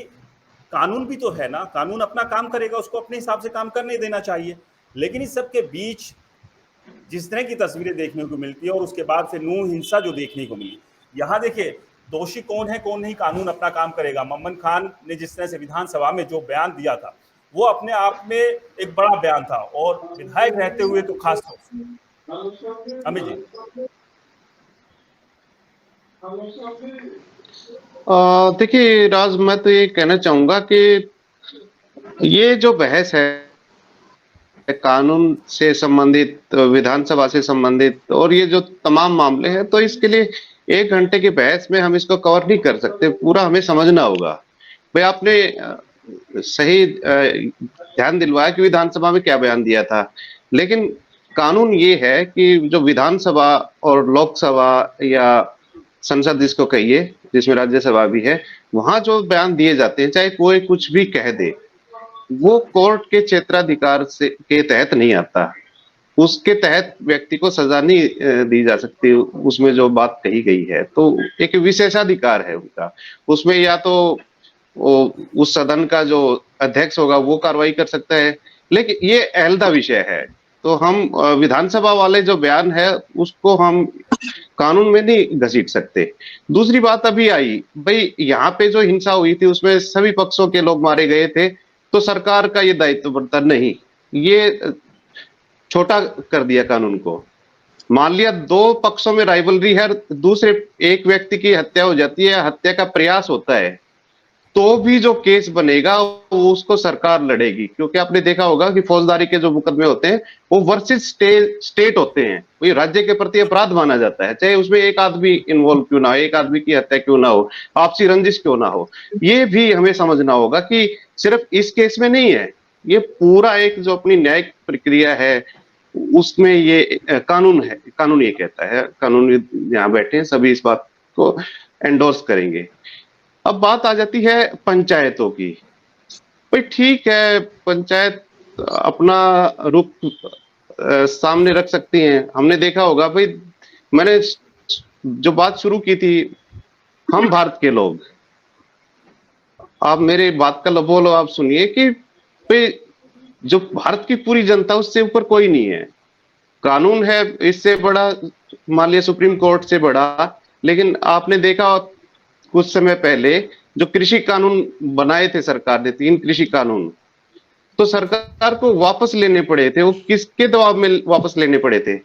A: कानून भी तो है ना, कानून अपना काम करेगा, उसको अपने हिसाब से काम करने देना चाहिए। लेकिन इस सब के बीच जिस तरह की तस्वीरें देखने को मिलती है और उसके बाद फिर नूह हिंसा जो देखने को मिली, यहाँ देखिए दोषी कौन है कौन नहीं, कानून अपना काम करेगा। मोहम्मद खान ने जिस तरह से विधानसभा में जो बयान दिया था, वो अपने आप में एक बड़ा बयान था, और विधायक रहते हुए तो खास तौर से। अमित जी,
D: देखिए राज, मैं तो ये कहना चाहूंगा कि ये जो बहस है कानून से संबंधित, विधानसभा से संबंधित, और ये जो तमाम मामले हैं, तो इसके लिए 1 घंटे की बहस में हम इसको कवर नहीं कर सकते। पूरा हमें समझना होगा। भाई आपने सही ध्यान दिलवाया कि विधानसभा में क्या बयान दिया था, लेकिन कानून ये है कि जो विधानसभा और लोकसभा या संसद जिसको कहिए, जिसमें राज्यसभा भी है, वहां जो बयान दिए जाते हैं, चाहे कोई कुछ भी कह दे, वो कोर्ट के क्षेत्राधिकार से के तहत नहीं आता। उसके तहत व्यक्ति को सजा नहीं दी जा सकती। उसमें जो बात कही गई है तो एक विशेषाधिकार है उनका। उसमें या तो उस सदन का जो अध्यक्ष होगा वो कार्रवाई कर सकता है, लेकिन ये अलग विषय है। तो हम विधानसभा वाले जो बयान है उसको हम कानून में नहीं घसीट सकते। दूसरी बात अभी आई, भाई यहाँ पे जो हिंसा हुई थी उसमें सभी पक्षों के लोग मारे गए थे, तो सरकार का ये दायित्व बनता नहीं, ये छोटा कर दिया कानून को। मान लिया 2 पक्षों में राइवलरी है, दूसरे एक व्यक्ति की हत्या हो जाती है, हत्या का प्रयास होता है, तो भी जो केस बनेगा उसको सरकार लड़ेगी। क्योंकि आपने देखा होगा कि फौजदारी के जो मुकदमे होते हैं वो वर्सेस स्टेट होते हैं, वो राज्य के प्रति अपराध माना जाता है, चाहे उसमें एक आदमी इन्वॉल्व क्यों ना हो, एक आदमी की हत्या क्यों ना हो, आपसी रंजिश क्यों ना हो। ये भी हमें समझना होगा कि सिर्फ इस केस में नहीं है, ये पूरा एक जो अपनी न्यायिक प्रक्रिया है उसमें ये कानून है। कानून ये कहता है, कानून यहाँ बैठे हैं सभी इस बात को एंडोर्स करेंगे। अब बात आ जाती है पंचायतों की। भाई ठीक है, पंचायत अपना रुख सामने रख सकती हैं। हमने देखा होगा, भाई मैंने जो बात शुरू की थी, हम भारत के लोग, आप मेरे बात का लबो लो, आप सुनिए कि भाई जो भारत की पूरी जनता उससे ऊपर कोई नहीं है। कानून है इससे बड़ा, मान लिया सुप्रीम कोर्ट से बड़ा, लेकिन आपने देखा कुछ समय पहले जो कृषि कानून बनाए थे सरकार ने, 3 कृषि कानून, तो सरकार को वापस लेने पड़े थे। वो किसके दबाव में वापस लेने पड़े थे?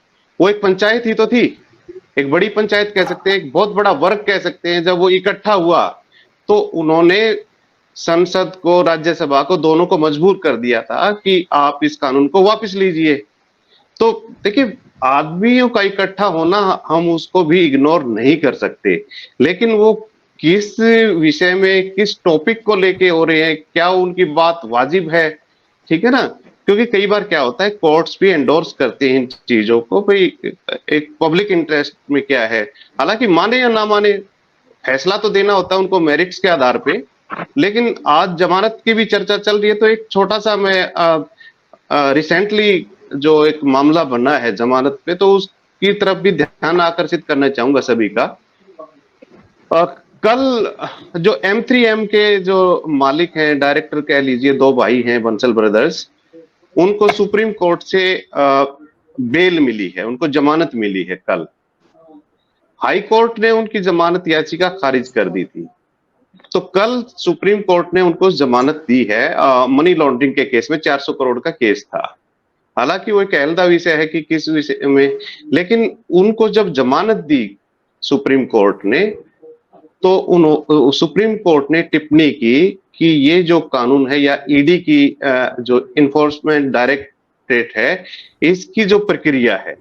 D: वो एक पंचायत ही तो थी, एक बड़ी पंचायत कह सकते हैं, एक बहुत बड़ा वर्ग कह सकते हैं। जब वो इकट्ठा हुआ तो उन्होंने संसद को, राज्यसभा को, दोनों को मजबूर कर दिया था कि आप इस कानून को वापस लीजिए। तो देखिए, आदमियों का इकट्ठा होना हम उसको भी इग्नोर नहीं कर सकते, लेकिन वो किस विषय में, किस टॉपिक को लेके हो रहे हैं, क्या उनकी बात वाजिब है, ठीक है ना? क्योंकि कई बार क्या होता है, कोर्ट्स भी एंडोर्स करते हैं इन चीजों को, भाई एक पब्लिक इंटरेस्ट में क्या है। हालांकि माने या ना माने, फैसला तो देना होता है उनको मेरिट्स के आधार पे। लेकिन आज जमानत की भी चर्चा चल रही है, तो एक छोटा सा मैं रिसेंटली जो एक मामला बना है जमानत पे, तो उसकी तरफ भी ध्यान आकर्षित करना चाहूंगा सभी का। कल जो M3M के जो मालिक हैं, डायरेक्टर कह लीजिए, 2 भाई हैं बंसल ब्रदर्स, उनको सुप्रीम कोर्ट से बेल मिली है, उनको जमानत मिली है कल। हाई कोर्ट ने उनकी जमानत याचिका खारिज कर दी थी, तो कल सुप्रीम कोर्ट ने उनको जमानत दी है। मनी लॉन्ड्रिंग के केस में 400 करोड़ का केस था। हालांकि वो एक अलग विषय है कि किस विषय में, लेकिन उनको जब जमानत दी सुप्रीम कोर्ट ने, तो सुप्रीम कोर्ट ने टिप्पणी की कि ये जो कानून है, या ईडी की जो इन्फोर्समेंट डायरेक्टरेट है, इसकी जो प्रक्रिया है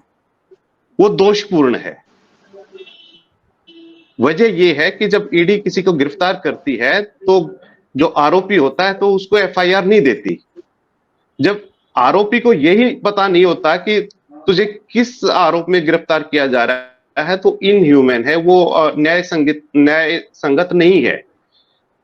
D: वो दोषपूर्ण है। वजह ये है कि जब ईडी किसी को गिरफ्तार करती है तो जो आरोपी होता है तो उसको एफआईआर नहीं देती। जब आरोपी को यही पता नहीं होता कि तुझे किस आरोप में गिरफ्तार किया जा रहा है, तो इनह्यूमन है वो, न्याय संगत नहीं है।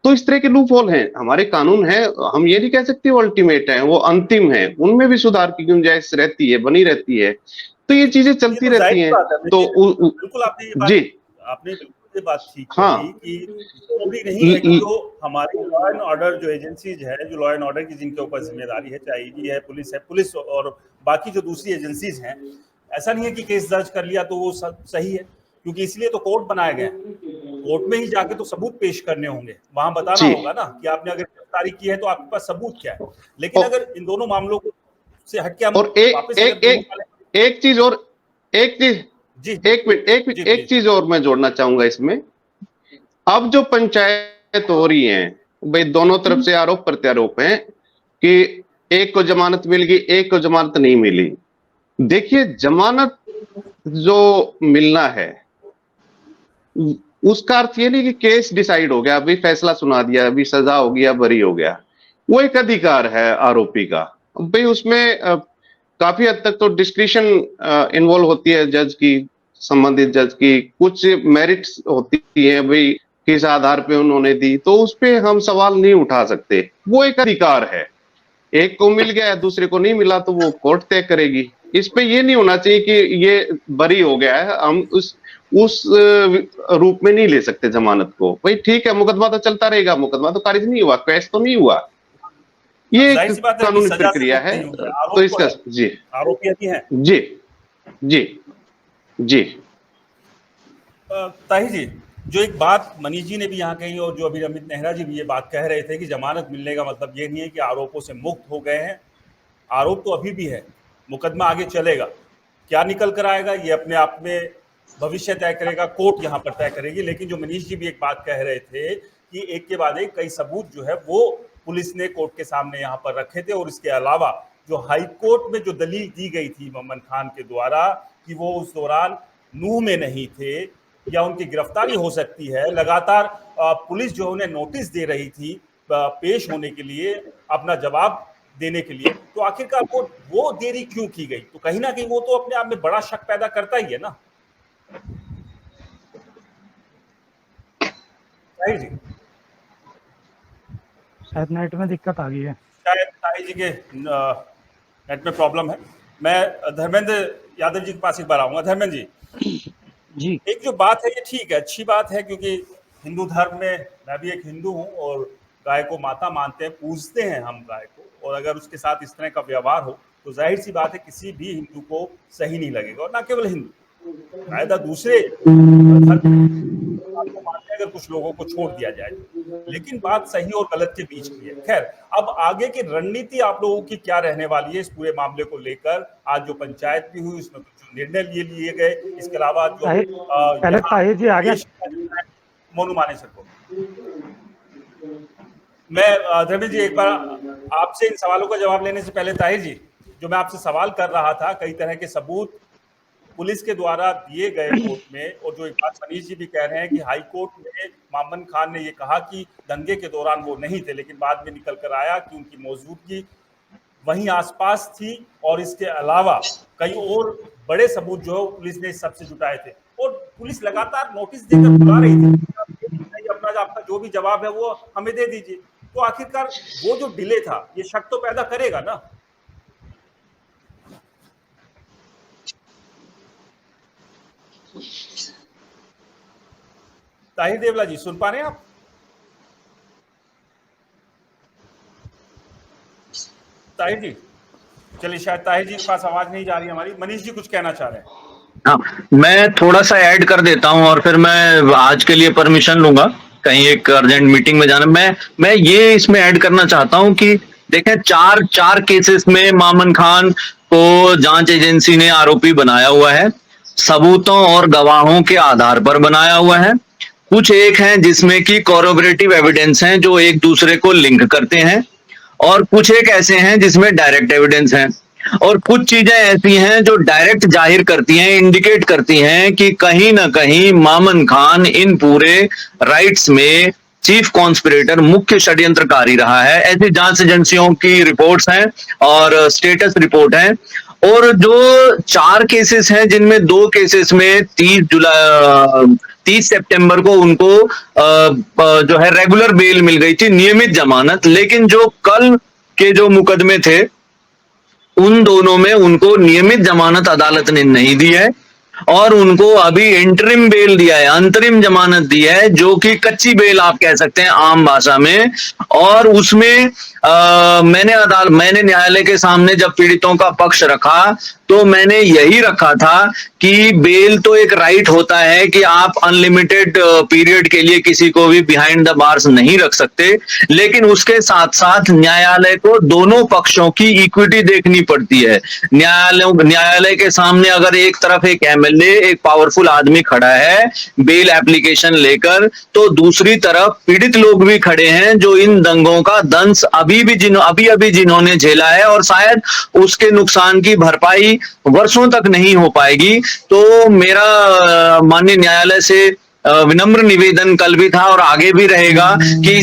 D: तो इस तरह के लूप होल हैं, हमारे कानून हैं, हम ये नहीं कह सकते वो अल्टीमेट है, वो अंतिम है, उनमें भी सुधार की गुंजाइश रहती है, बनी रहती है। तो ये चीजें चलती रहती हैं। तो
A: बिल्कुल आपने ये बात ठीक कही कि जरूरी नहीं है कि जो हमारी लॉ एंड ऑर्डर जो एजेंसीज है, जो लॉ एंड ऑर्डर की जिनके ऊपर जिम्मेदारी है, चाहे ईडी है, पुलिस और बाकी जो दूसरी एजेंसीज हैं, ऐसा नहीं है कि केस दर्ज कर लिया तो वो सही है, क्योंकि इसलिए तो कोर्ट बनाया गया है। कोर्ट में ही जाके तो सबूत पेश करने होंगे, वहां बताना होगा ना कि आपने अगर गिरफ्तारी की है तो आपके पास सबूत क्या है। लेकिन अगर इन दोनों मामलों को से हटके हम
D: एक चीज और मैं जोड़ना चाहूंगा इसमें। अब जो पंचायत हो रही है, भाई दोनों तरफ से आरोप प्रत्यारोप हैं कि एक को जमानत मिल गई, एक को जमानत नहीं मिली। देखिए, जमानत जो मिलना है उसका अर्थ ये नहीं कि केस डिसाइड हो गया, अभी फैसला सुना दिया, अभी सजा हो गया, बरी हो गया। वो एक अधिकार है आरोपी का, भाई उसमें काफी हद तक तो डिस्क्रिशन इन्वॉल्व होती है जज की, संबंधित जज की। कुछ मेरिट्स होती है, भाई किस आधार पे उन्होंने दी, तो उस पे हम सवाल नहीं उठा सकते। वो एक अधिकार है, एक को मिल गया, दूसरे को नहीं मिला तो वो कोर्ट तय करेगी। इस पे ये नहीं होना चाहिए कि ये बरी हो गया है, हम उस रूप में नहीं ले सकते जमानत को। भाई ठीक है, मुकदमा तो चलता रहेगा, मुकदमा तो खारिज नहीं हुआ, केस तो नहीं हुआ, ये एक कानूनी प्रक्रिया है। तो इसका जी
A: आरोपी अभी हैं।
D: जी जी जी
A: ताही जी, जो एक बात मनीष जी ने भी यहाँ कही और जो अभी अमित नेहरा जी भी ये बात कह रहे थे कि जमानत मिलने का मतलब ये नहीं है कि आरोपों से मुक्त हो गए हैं। आरोप तो अभी भी है, मुकदमा आगे चलेगा, क्या निकल कर आएगा ये अपने आप में भविष्य तय करेगा, कोर्ट यहाँ पर तय करेगी। लेकिन जो मनीष जी भी एक बात कह रहे थे कि एक के बाद एक कई सबूत जो है वो पुलिस ने कोर्ट के सामने यहाँ पर रखे थे, और इसके अलावा जो हाई कोर्ट में जो दलील दी गई थी मोमन खान के द्वारा कि वो उस दौरान नूह में नहीं थे या उनकी गिरफ्तारी हो सकती है, लगातार पुलिस जो उन्हें नोटिस दे रही थी पेश होने के लिए, अपना जवाब देने के लिए, तो आखिरकार वो देरी क्यों की गई? तो कहीं ना कहीं वो तो अपने आप में बड़ा शक पैदा करता ही है ना। जी
B: शायद नेट में दिक्कत आ गई है,
A: शायद ताई जी के नेट में प्रॉब्लम है। मैं धर्मेंद्र यादव जी के पास एक बार आऊंगा। धर्मेंद्र जी, एक जो बात है ये ठीक है, अच्छी बात है, क्योंकि हिंदू धर्म में मैं भी एक हिंदू हूँ और गाय को माता मानते हैं, पूजते हैं हम गाय को, और अगर उसके साथ इस तरह का व्यवहार हो तो जाहिर सी बात है किसी भी हिंदू को सही नहीं लगेगा, और ना केवल हिंदू, कायदा दूसरे आपको मानते हैं अगर कुछ लोगों को छोड़ दिया जाए। लेकिन बात सही और गलत के बीच की है। खैर, अब आगे की रणनीति आप लोगों की क्या रहने वाली है इस पूरे मामले को लेकर? आज जो पंचायत भी हुई उसमें कुछ निर्णय लिए गए, इसके अलावा जो
B: पहले ताहिर जी आगे
A: मोनू मानेसर को मैं धर्मेंद्र जी एक बार आपसे इन सवालों का जवाब लेने से पहले, ताहिर जी, जो मैं आपसे सवाल कर रहा था, कई तरह के सबूत पुलिस के द्वारा दिए गए कोर्ट में, और जो एक बात मनीष जी भी कह रहे हैं कि हाई कोर्ट में मामन खान ने ये कहा कि दंगे के दौरान वो नहीं थे, लेकिन बाद में निकल कर आया कि उनकी मौजूदगी वहीं आसपास थी, और इसके अलावा कई और बड़े सबूत जो पुलिस ने इस सबसे जुटाए थे, और पुलिस लगातार नोटिस देकर बुला रही थी अपना आपका जो भी जवाब है वो हमें दे दीजिए। तो आखिरकार वो जो डिले था ये शक तो पैदा करेगा ना? ताहिर देवला जी सुन पा रहे हैं आप? ताहिर जी, चलिए शायद ताहिर जी के पास आवाज नहीं जा रही हमारी। मनीष जी कुछ कहना चाह रहे हैं?
E: हाँ, मैं थोड़ा सा ऐड कर देता हूं और फिर मैं आज के लिए परमिशन लूंगा, कहीं एक अर्जेंट मीटिंग में जाना। मैं ये इसमें ऐड करना चाहता हूं कि देखें, चार केसेस में मामन खान को जांच एजेंसी ने आरोपी बनाया हुआ है, सबूतों और गवाहों के आधार पर बनाया हुआ है। कुछ एक हैं जिसमें कि कॉरोबरेटिव एविडेंस हैं जो एक दूसरे को लिंक करते हैं, और कुछ एक ऐसे हैं जिसमें डायरेक्ट एविडेंस हैं, और कुछ चीजें ऐसी हैं जो डायरेक्ट जाहिर करती हैं, इंडिकेट करती हैं कि कहीं ना कहीं मामन खान इन पूरे राइट्स में चीफ कॉन्स्पिरेटर, मुख्य षड्यंत्रकारी रहा है। ऐसी जांच एजेंसियों की रिपोर्ट्स हैं और स्टेटस रिपोर्ट है। और जो 4 केसेस हैं जिनमें 2 केसेस में 30 सितंबर को उनको जो है रेगुलर बेल मिल गई थी, नियमित जमानत, लेकिन जो कल के जो मुकदमे थे उन दोनों में उनको नियमित जमानत अदालत ने नहीं दी है, और उनको अभी इंटरिम बेल दिया है, अंतरिम जमानत दी है, जो कि कच्ची बेल आप कह सकते हैं आम भाषा में। और उसमें मैंने न्यायालय के सामने जब पीड़ितों का पक्ष रखा तो मैंने यही रखा था कि बेल तो एक राइट होता है कि आप अनलिमिटेड पीरियड के लिए किसी को भी बिहाइंड द बार्स नहीं रख सकते, लेकिन उसके साथ साथ न्यायालय को दोनों पक्षों की इक्विटी देखनी पड़ती है। न्यायालय के सामने अगर एक तरफ एक एमएलए, एक पावरफुल आदमी खड़ा है बेल एप्लीकेशन लेकर, तो दूसरी तरफ पीड़ित लोग भी खड़े हैं जो इन दंगों का दंश अभी जिन्होंने झेला है, और शायद उसके नुकसान की भरपाई वर्षों तक नहीं हो पाएगी। तो मेरा माननीय न्यायालय से विनम्र निवेदन कल भी था और आगे भी रहेगा कि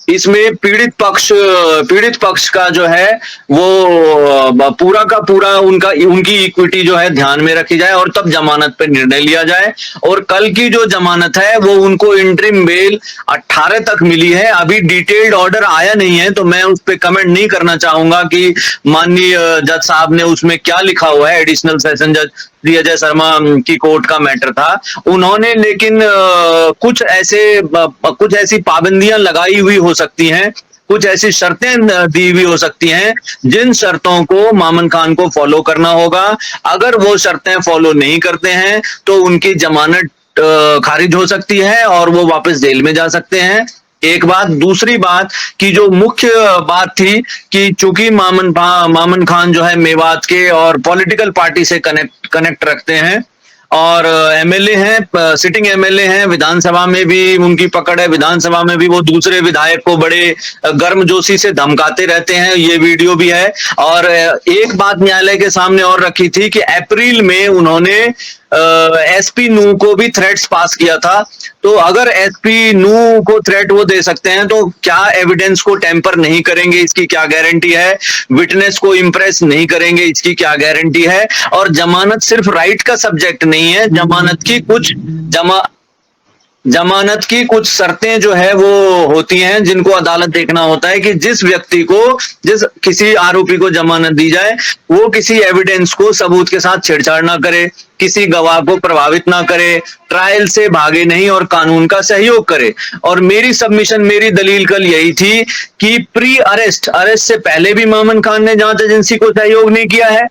E: इसमें पीड़ित पक्ष का जो है वो पूरा का पूरा उनकी इक्विटी जो है ध्यान में रखी जाए, और तब जमानत पे निर्णय लिया जाए। और कल की जो जमानत है वो उनको इंटरिम बेल 18 तक मिली है, अभी डिटेल्ड ऑर्डर आया नहीं है, तो मैं उस पर कमेंट नहीं करना चाहूंगा कि माननीय जज साहब ने उसमें क्या लिखा हुआ है। एडिशनल सेशन जज श्री अजय शर्मा की कोर्ट का मैटर था उन्होंने, लेकिन कुछ ऐसी पाबंदियां लगाई हुई हो सकती हैं, कुछ ऐसी शर्तें दी हुई हो सकती हैं जिन शर्तों को मामन खान को फॉलो करना होगा। अगर वो शर्तें फॉलो नहीं करते हैं तो उनकी जमानत खारिज हो सकती है और वो वापस जेल में जा सकते हैं। एक बात। दूसरी बात की जो मुख्य बात थी कि चूंकि मामन खान जो है मेवात के और पॉलिटिकल पार्टी से कनेक्ट रखते हैं और एमएलए हैं, सिटिंग एमएलए हैं, विधानसभा में भी उनकी पकड़ है, विधानसभा में भी वो दूसरे विधायक को बड़े गर्मजोशी से धमकाते रहते हैं, ये वीडियो भी है। और एक बात न्यायालय के सामने और रखी थी कि अप्रैल में उन्होंने एसपी नू को भी थ्रेट्स पास किया था। तो अगर एसपी नू को थ्रेट वो दे सकते हैं तो क्या एविडेंस को टेम्पर नहीं करेंगे, इसकी क्या गारंटी है? विटनेस को इंप्रेस नहीं करेंगे, इसकी क्या गारंटी है? और जमानत सिर्फ राइट का सब्जेक्ट नहीं है, जमानत की जमानत की कुछ शर्तें जो है वो होती हैं जिनको अदालत देखना होता है कि जिस व्यक्ति को, जिस किसी आरोपी को जमानत दी जाए वो किसी एविडेंस को, सबूत के साथ छेड़छाड़ ना करे, किसी गवाह को प्रभावित ना करे, ट्रायल से भागे नहीं और कानून का सहयोग करे। और मेरी सबमिशन, मेरी दलील कल यही थी कि प्री अरेस्ट, अरेस्ट से पहले भी मामन खान ने जांच एजेंसी को सहयोग नहीं किया है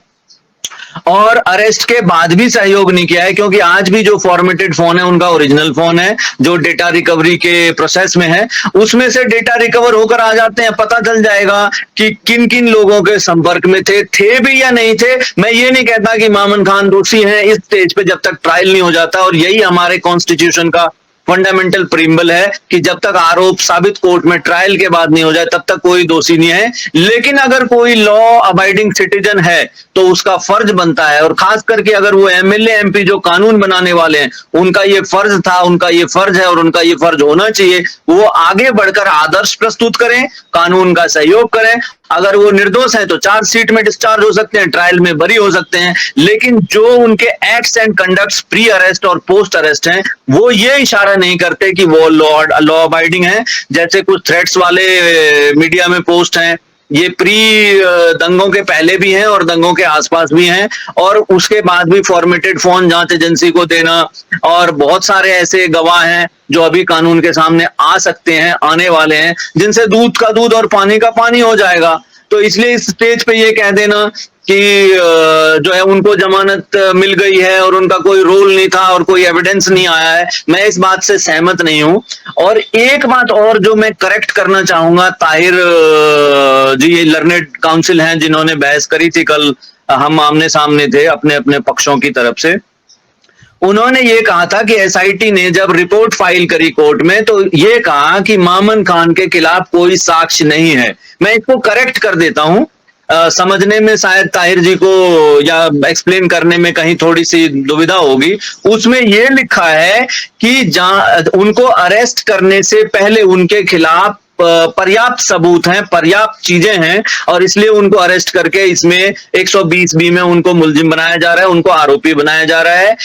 E: और अरेस्ट के बाद भी सहयोग नहीं किया है, क्योंकि आज भी जो फॉर्मेटेड फोन है उनका ओरिजिनल फोन है जो डेटा रिकवरी के प्रोसेस में है, उसमें से डेटा रिकवर होकर आ जाते हैं। पता चल जाएगा कि किन किन लोगों के संपर्क में थे भी या नहीं थे। मैं ये नहीं कहता कि मामन खान दोषी हैं इस स्टेज पे, जब तक ट्रायल नहीं हो जाता, और यही हमारे कॉन्स्टिट्यूशन का फंडामेंटल प्रिंसिपल है कि जब तक आरोप साबित कोर्ट में ट्रायल के बाद नहीं हो जाए तब तक कोई दोषी नहीं है। लेकिन अगर कोई लॉ अबाइडिंग सिटीजन है तो उसका फर्ज बनता है, और खास करके अगर वो एमएलए एमपी जो कानून बनाने वाले हैं, उनका ये फर्ज था, उनका ये फर्ज है और उनका ये फर्ज होना चाहिए, वो आगे बढ़कर आदर्श प्रस्तुत करें, कानून का सहयोग करें। अगर वो निर्दोष हैं तो चार्जशीट में डिस्चार्ज हो सकते हैं, ट्रायल में बरी हो सकते हैं, लेकिन जो उनके acts and conducts pre arrest और पोस्ट अरेस्ट हैं वो ये इशारा नहीं करते कि वो लॉ अबाइडिंग है। जैसे कुछ थ्रेट्स वाले मीडिया में पोस्ट हैं, ये प्री दंगों के पहले भी हैं और दंगों के आसपास भी हैं, और उसके बाद भी फॉर्मेटेड फोन जांच एजेंसी को देना, और बहुत सारे ऐसे गवाह हैं जो अभी कानून के सामने आ सकते हैं, आने वाले हैं, जिनसे दूध का दूध और पानी का पानी हो जाएगा। तो इसलिए इस स्टेज पे ये कह देना कि जो है उनको जमानत मिल गई है और उनका कोई रोल नहीं था और कोई एविडेंस नहीं आया है, मैं इस बात से सहमत नहीं हूं। और एक बात और जो मैं करेक्ट करना चाहूंगा, ताहिर जी ये लर्नेड काउंसिल हैं जिन्होंने बहस करी थी कल, हम आमने सामने थे अपने अपने पक्षों की तरफ से, उन्होंने ये कहा था कि एसआईटी ने जब रिपोर्ट फाइल करी कोर्ट में तो ये कहा कि मामन खान के खिलाफ कोई साक्ष्य नहीं है। मैं इसको करेक्ट कर देता हूं, समझने में शायद ताहिर जी को या एक्सप्लेन करने में कहीं थोड़ी सी दुविधा होगी। उसमें ये लिखा है कि उनको अरेस्ट करने से पहले उनके खिलाफ पर्याप्त सबूत हैं, पर्याप्त चीजें हैं, और इसलिए उनको अरेस्ट करके इसमें 120B में उनको मुलजिम बनाया जा रहा है, उनको आरोपी बनाया जा रहा है।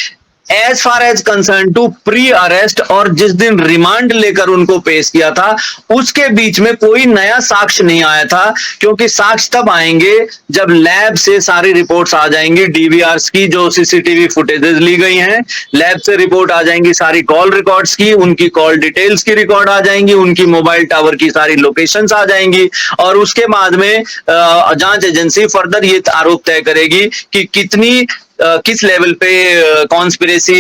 E: As far as concern to pre arrest और जिस दिन रिमांड लेकर उनको पेश किया था उसके बीच में कोई नया साक्ष्य नहीं आया था, क्योंकि साक्ष्य तब आएंगे जब लैब से सारी रिपोर्ट्स आ जाएंगी, डीवीआरस की जो सीसीटीवी फुटेजेस ली गई हैं, लैब से रिपोर्ट आ जाएंगी, सारी कॉल रिकॉर्ड्स की, उनकी कॉल डिटेल्स की रिकॉर्ड आ जाएंगी, उनकी मोबाइल टावर की सारी लोकेशंस आ जाएंगी, और उसके बाद में जांच एजेंसी फर्दर ये आरोप तय करेगी कि किस लेवल पे कॉन्स्पिरेसी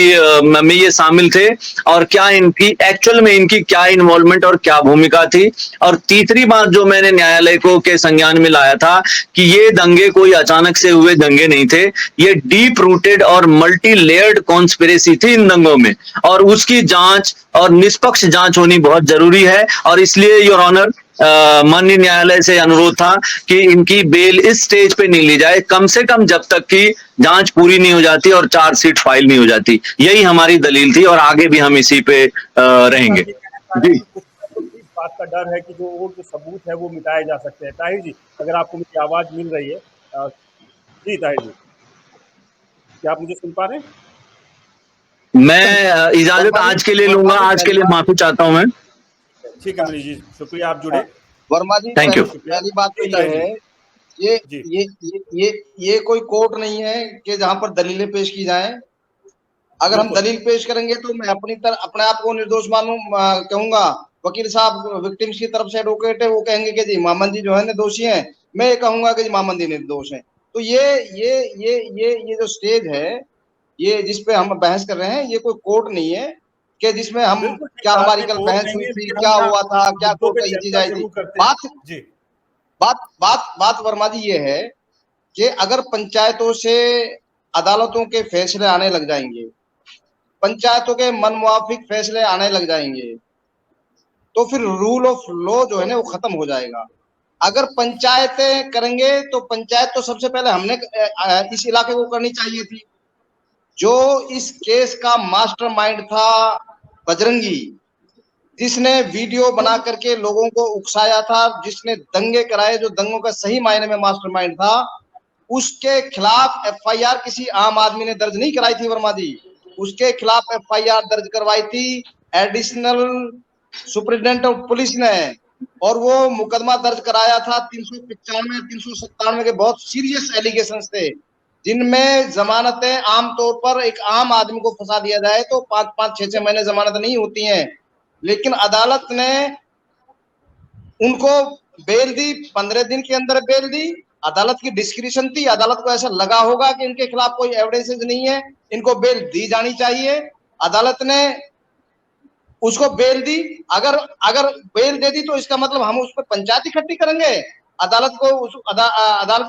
E: में ये शामिल थे और क्या इनकी एक्चुअल में इनकी क्या इन्वॉल्वमेंट और क्या भूमिका थी। और तीसरी बात जो मैंने न्यायालय को के संज्ञान में लाया था कि ये दंगे कोई अचानक से हुए दंगे नहीं थे, ये डीप रूटेड और मल्टी लेयर्ड कॉन्स्पिरेसी थी इन दंगों में, और उसकी जांच और निष्पक्ष जांच होनी बहुत जरूरी है। और इसलिए योर ऑनर माननीय न्यायालय से अनुरोध था कि इनकी बेल इस स्टेज पे नहीं ली जाए, कम से कम जब तक कि जांच पूरी नहीं हो जाती और चार्जशीट फाइल नहीं हो जाती। यही हमारी दलील थी और आगे भी हम इसी पे रहेंगे। जी,
A: इस बात का डर है कि जो सबूत है वो मिटाए जा सकते हैं। ताहिर जी, अगर आपको मेरी आवाज मिल रही है, जी ताहिर जी, क्या आप मुझे सुन पा रहे हैं?
E: मैं इजाजत आज के लिए लूंगा, आज के लिए माफी चाहता हूं मैं।
A: ठीक है मनीष जी, शुक्रिया, आप जुड़े।
C: वर्मा जी,
E: थैंक यू।
C: पहली बात तो ये है, ये कोई कोर्ट नहीं है कि जहां पर दलीलें पेश की जाएं। अगर हम दलील पेश करेंगे तो मैं अपने आप को निर्दोष मानूं, कहूंगा। वकील साहब विक्टिम्स की तरफ से एडवोकेट है, वो कहेंगे कि जी मामन जी जो है निर्दोषी हैं, मैं ये कहूंगा कि जी मामन जी निर्दोष हैं। तो ये जो स्टेज है, ये जिसपे हम बहस कर रहे हैं, ये कोई कोर्ट नहीं है कि जिसमें हम क्या हमारी कल बहस हुई थी, क्या हुआ था, क्या कोर्ट का ये चीज आई थी। बात वर्मा जी ये है कि अगर पंचायतों से अदालतों के फैसले आने लग जाएंगे, पंचायतों के मनमुआफिक फैसले आने लग जाएंगे, तो फिर रूल ऑफ लॉ जो है ना वो खत्म हो जाएगा। अगर पंचायतें करेंगे तो पंचायत तो सबसे पहले हमने इस इलाके को करनी चाहिए थी। जो इस केस का मास्टरमाइंड था बजरंगी, जिसने वीडियो बना करके लोगों को उकसाया था, जिसने दंगे कराए, जो दंगों का सही मायने में मास्टरमाइंड था, उसके खिलाफ एफआईआर किसी आम आदमी ने दर्ज नहीं कराई थी वर्मा जी, उसके खिलाफ एफआईआर दर्ज करवाई थी एडिशनल सुपरिटेंडेंट ऑफ पुलिस ने, और वो मुकदमा दर्ज कराया था 395 397 के बहुत सीरियस एलिगेशंस थे, जिनमें जमानतें आमतौर पर एक आम आदमी को फंसा दिया जाए तो 5-5 6-6 महीने जमानत नहीं होती हैं, लेकिन अदालत ने उनको बेल दी, 15 दिन के अंदर बेल दी। अदालत की डिस्क्रिप्शन थी, अदालत को ऐसा लगा होगा कि इनके खिलाफ कोई एविडेंसेस नहीं है, इनको बेल दी जानी चाहिए। अदालत ने उसको बेल दी। अगर बेल दे दी तो इसका मतलब हम उस पर पंचायत इकट्ठी करेंगे, अदालत के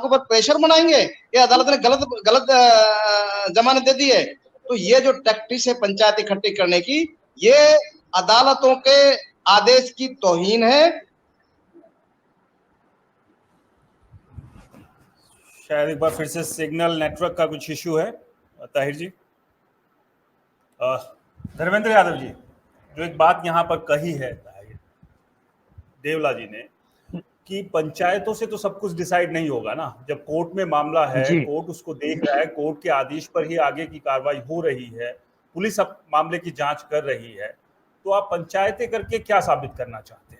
C: ऊपर प्रेशर बनाएंगे कि अदालत ने गलत जमानत दे दी है। तो ये जो टैक्टिस है पंचायत इकट्ठी करने की, ये अदालतों के आदेश की तौहीन है।
A: शायद एक बार फिर से सिग्नल नेटवर्क का कुछ इश्यू है ताहिर जी। धर्मेंद्र यादव जी, जो एक बात यहाँ पर कही है देवला जी ने कि पंचायतों से तो सब कुछ डिसाइड नहीं होगा ना, जब कोर्ट में मामला है, कोर्ट उसको देख रहा है, कोर्ट के आदेश पर ही आगे की कार्रवाई हो रही है, पुलिस अब मामले की जांच कर रही है, तो आप पंचायतें करके क्या साबित करना चाहते हैं?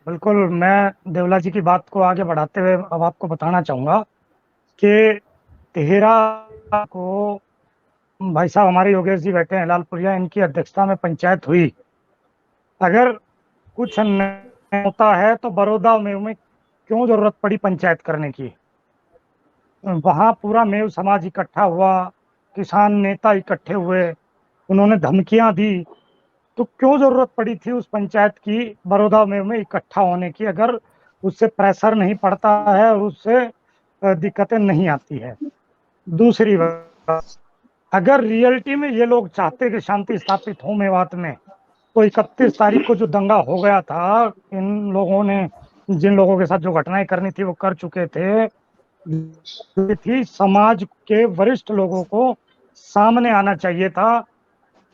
B: बिल्कुल, मैं देवला जी की बात को आगे बढ़ाते हुए अब आपको बताना चाहूँगा कि तेहरा को भाई साहब हमारे योगेश जी बैठे हैं लालपुरिया, इनकी अध्यक्षता में पंचायत हुई। अगर कुछ नहीं होता है तो बड़ौदा मेव में क्यों जरूरत पड़ी पंचायत करने की? वहाँ पूरा मेव समाज इकट्ठा हुआ, किसान नेता इकट्ठे हुए, उन्होंने धमकियां दी, तो क्यों जरूरत पड़ी थी उस पंचायत की बड़ौदा में इकट्ठा होने की? अगर उससे प्रेशर नहीं पड़ता है और उससे दिक्कतें नहीं आती है। दूसरी बात, अगर रियलिटी में ये लोग चाहते कि शांति स्थापित हो मेवात में, तो 31 तारीख को जो दंगा हो गया था, इन लोगों ने जिन लोगों के साथ जो घटनाएं करनी थी वो कर चुके थे, थी समाज के वरिष्ठ लोगों को सामने आना चाहिए था।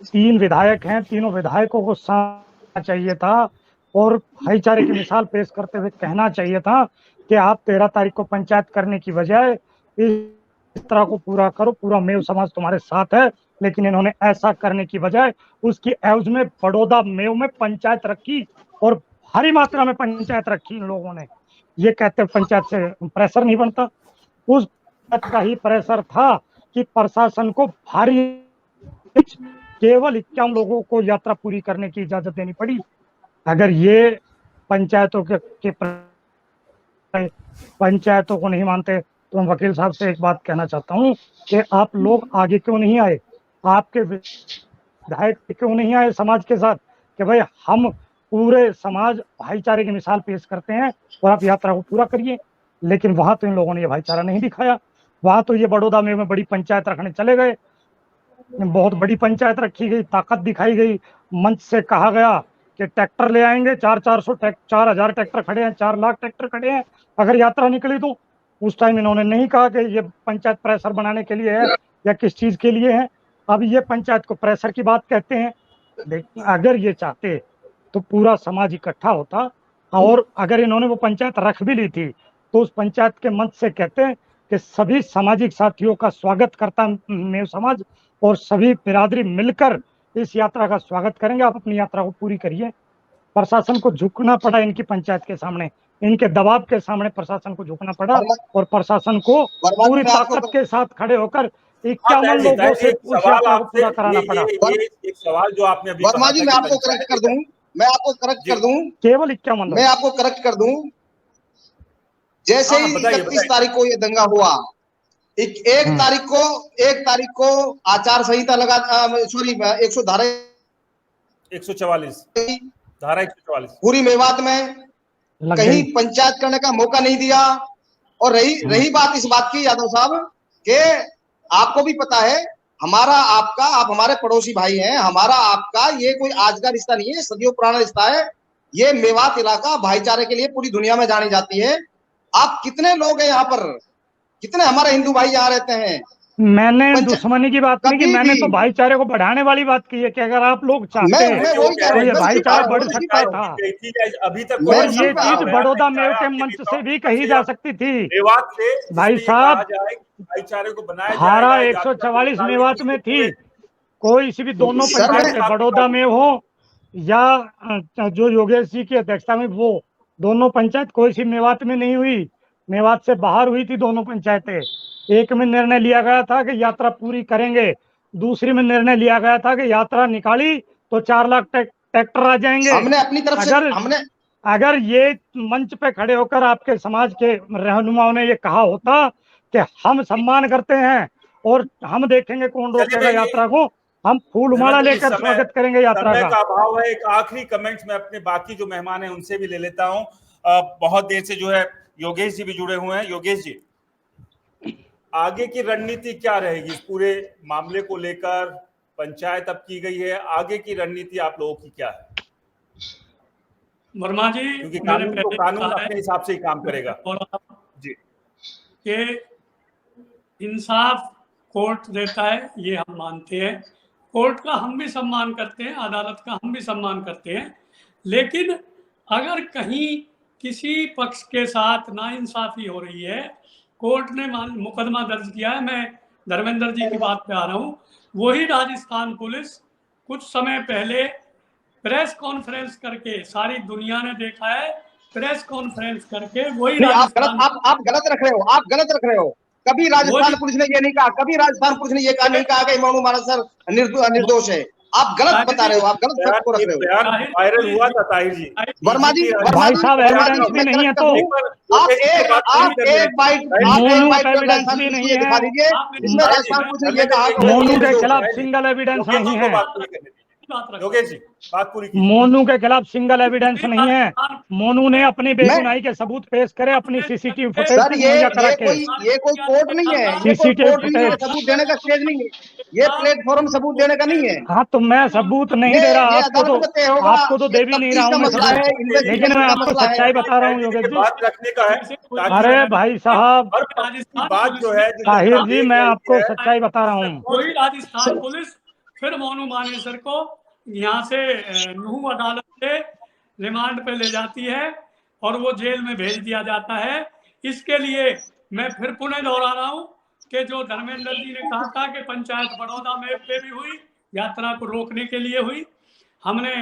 B: 3 विधायक हैं, तीनों विधायकों को सामना चाहिए था और भाईचारे की मिसाल पेश करते हुए कहना चाहिए था कि आप 13 तारीख को पंचायत करने की बजाय इस तरह को पूरा करो, पूरा मेव समाज तुम्हारे साथ है। लेकिन इन्होंने ऐसा करने की बजाय उसकी एवज में बड़ौदा मेव में पंचायत रखी और भारी मात्रा में पंचायत रखी इन लोगों ने। ये कहते पंचायत से प्रेशर नहीं बनता, उस का ही प्रेशर था कि प्रशासन को भारी केवल 51 लोगों को यात्रा पूरी करने की इजाजत देनी पड़ी। अगर ये पंचायतों को नहीं मानते तो मैं वकील साहब से एक बात कहना चाहता हूँ कि आप लोग आगे क्यों नहीं आए, आपके विधायक क्यों नहीं आए समाज के साथ कि भाई हम पूरे समाज भाईचारे की मिसाल पेश करते हैं और आप यात्रा को पूरा करिए। लेकिन वहां तो इन लोगों ने ये भाईचारा नहीं दिखाया, वहां तो ये बड़ौदा में बड़ी पंचायत रखने चले गए, बहुत बड़ी पंचायत रखी गई, ताकत दिखाई गई, मंच से कहा गया कि ट्रैक्टर ले आएंगे, 4,000 ट्रैक्टर खड़े हैं, 4 लाख ट्रैक्टर खड़े हैं अगर यात्रा निकली तो। उस टाइम इन्होंने नहीं कहा कि ये पंचायत प्रेशर बनाने के लिए है या किस चीज के लिए है। अब ये पंचायत को प्रेशर की बात कहते हैं। लेकिन अगर ये चाहते तो पूरा समाज इकट्ठा होता, और अगर इन्होंने वो पंचायत रख भी ली थी तो उस पंचायत के मंच से कहते हैं कि सभी सामाजिक साथियों का स्वागत करता मेव समाज और सभी बिरादरी मिलकर इस यात्रा का स्वागत करेंगे, आप अपनी यात्रा को पूरी करिए। प्रशासन को झुकना पड़ा इनकी पंचायत के सामने, इनके दबाव के सामने प्रशासन को झुकना पड़ा और प्रशासन को पूरी ताकत के साथ खड़े होकर 51 लोगों से उस यात्रा को पूरा कराना पड़ा।
A: एक सवाल जो आपने अभी
C: वर्मा जी, मैं आपको करेक्ट कर दूं,
B: केवल 51
C: मैं आपको करेक्ट कर दूं। जैसे ही 31 तारीख को ये दंगा हुआ, एक तारीख को आचार संहिता लगा, सॉरी
A: 144 धारा 144
C: पूरी मेवात में कहीं पंचायत करने का मौका नहीं दिया। और रही बात इस बात की यादव साहब के, आपको भी पता है हमारा आपका, आप हमारे पड़ोसी भाई हैं, हमारा आपका ये कोई आज का रिश्ता नहीं है, सदियों पुराना रिश्ता है। ये मेवात इलाका भाईचारे के लिए पूरी दुनिया में जानी जाती है। आप कितने लोग हैं यहाँ पर, कितने हमारे हिंदू भाई यहाँ रहते हैं।
B: मैंने दुश्मनी की बात नहीं की, मैंने तो भाईचारे को बढ़ाने वाली बात की है कि अगर आप लोग चाहते हैं तो ये भाईचारा बढ़ सकता था।
A: अभी तक
B: और ये चीज बड़ौदा मेव के मंच से भी कही जा सकती थी। भाई साहब,
A: भाईचारे को बनाया
B: धारा
A: जाएगा।
B: 144 मेवात में थी, कोई सी भी दोनों
C: सर,
B: पंचायतें बड़ौदा में हो या जो योगेश जी की अध्यक्षता में वो दोनों पंचायत कोई सी मेवात में नहीं हुई, मेवात से बाहर हुई थी दोनों पंचायतें। एक में निर्णय लिया गया था कि यात्रा पूरी करेंगे, दूसरी में निर्णय लिया गया था कि यात्रा निकाली तो 4 लाख ट्रैक्टर आ जाएंगे।
C: हमने अपनी तरफ से
B: अगर ये मंच पे खड़े होकर आपके समाज के रहनुमाओं ने ये कहा होता कि हम सम्मान करते हैं और हम देखेंगे कौन रोकेगा यात्रा को, हम फूल माला लेकर स्वागत करेंगे यात्रा
A: समय
B: का।
A: का अभाव है, एक आखिरी कमेंट्स में अपने बाकी जो मेहमान हैं उनसे भी ले लेता हूं। बहुत देर से जो है योगेश जी भी जुड़े हुए हैं। योगेश जी, आगे की रणनीति क्या रहेगी इस पूरे मामले को लेकर? पंचायत अब की गई है, आगे की रणनीति आप लोगों की क्या है?
F: वर्मा जी,
A: क्योंकि कानून अपने हिसाब से ही काम करेगा जी,
F: कि इंसाफ कोर्ट देता है, ये हम मानते हैं। कोर्ट का हम भी सम्मान करते हैं, अदालत का हम भी सम्मान करते हैं, लेकिन अगर कहीं किसी पक्ष के साथ नाइंसाफी हो रही है, कोर्ट ने मुकदमा दर्ज किया है। मैं धर्मेंद्र जी की बात पे आ रहा हूँ। वही राजस्थान पुलिस कुछ समय पहले प्रेस कॉन्फ्रेंस करके, सारी दुनिया ने देखा है, प्रेस कॉन्फ्रेंस करके वही
C: आप गलत रख रहे हो। कभी राजस्थान पुलिस ने ये नहीं कहा, कभी राजस्थान पुलिस ने ये कहा नहीं कहा कि मोनू मानेसर निर्दोष है। आप गलत बता रहे हो, आप गलत फैक्ट को रख रहे हो।
A: वायरल हुआ था ताहिर जी।
C: वर्मा जी,
B: भाई साहब एविडेंस में नहीं है तो
C: आप एक बाइट
B: एविडेंस भी नहीं है,
C: दिखा दीजिए जिसमें राजस्थान पुलिस ने ये कहा
B: मोनू के खिलाफ सिंगल एविडेंस नहीं है।
A: योगेश जी, बात पूरी कीजिए।
B: मोनू के खिलाफ सिंगल एविडेंस नहीं है। मोनू ने अपनी बेगुनाही के सबूत पेश करे, अपनी सीसीटीवी फुटेज
C: सर, ये कोई कोर्ट नहीं है, ये कोई कोर्ट नहीं है, सबूत देने का स्टेज नहीं है, ये प्लेटफॉर्म सबूत देने का नहीं है।
B: हाँ, तो मैं सबूत नहीं दे रहा आपको तो दे भी नहीं रहा हूँ मैं सबूत, लेकिन मैं आपको सच्चाई बता रहा हूँ योगेश जी।
A: बात रखने का है।
B: अरे भाई साहब,
A: बात जो है
B: ताहिर जी, मैं आपको सच्चाई बता रहा हूँ।
F: वही राजस्थान पुलिस फिर मोनू मानेसर को यहाँ से नूह अदालत से रिमांड पे ले जाती है और वो जेल में भेज दिया जाता है। इसके लिए मैं फिर पुनः दोहरा रहा हूँ कि जो धर्मेंद्र जी ने कहा था कि पंचायत बड़ौदा में पे भी हुई, यात्रा को रोकने के लिए हुई। हमने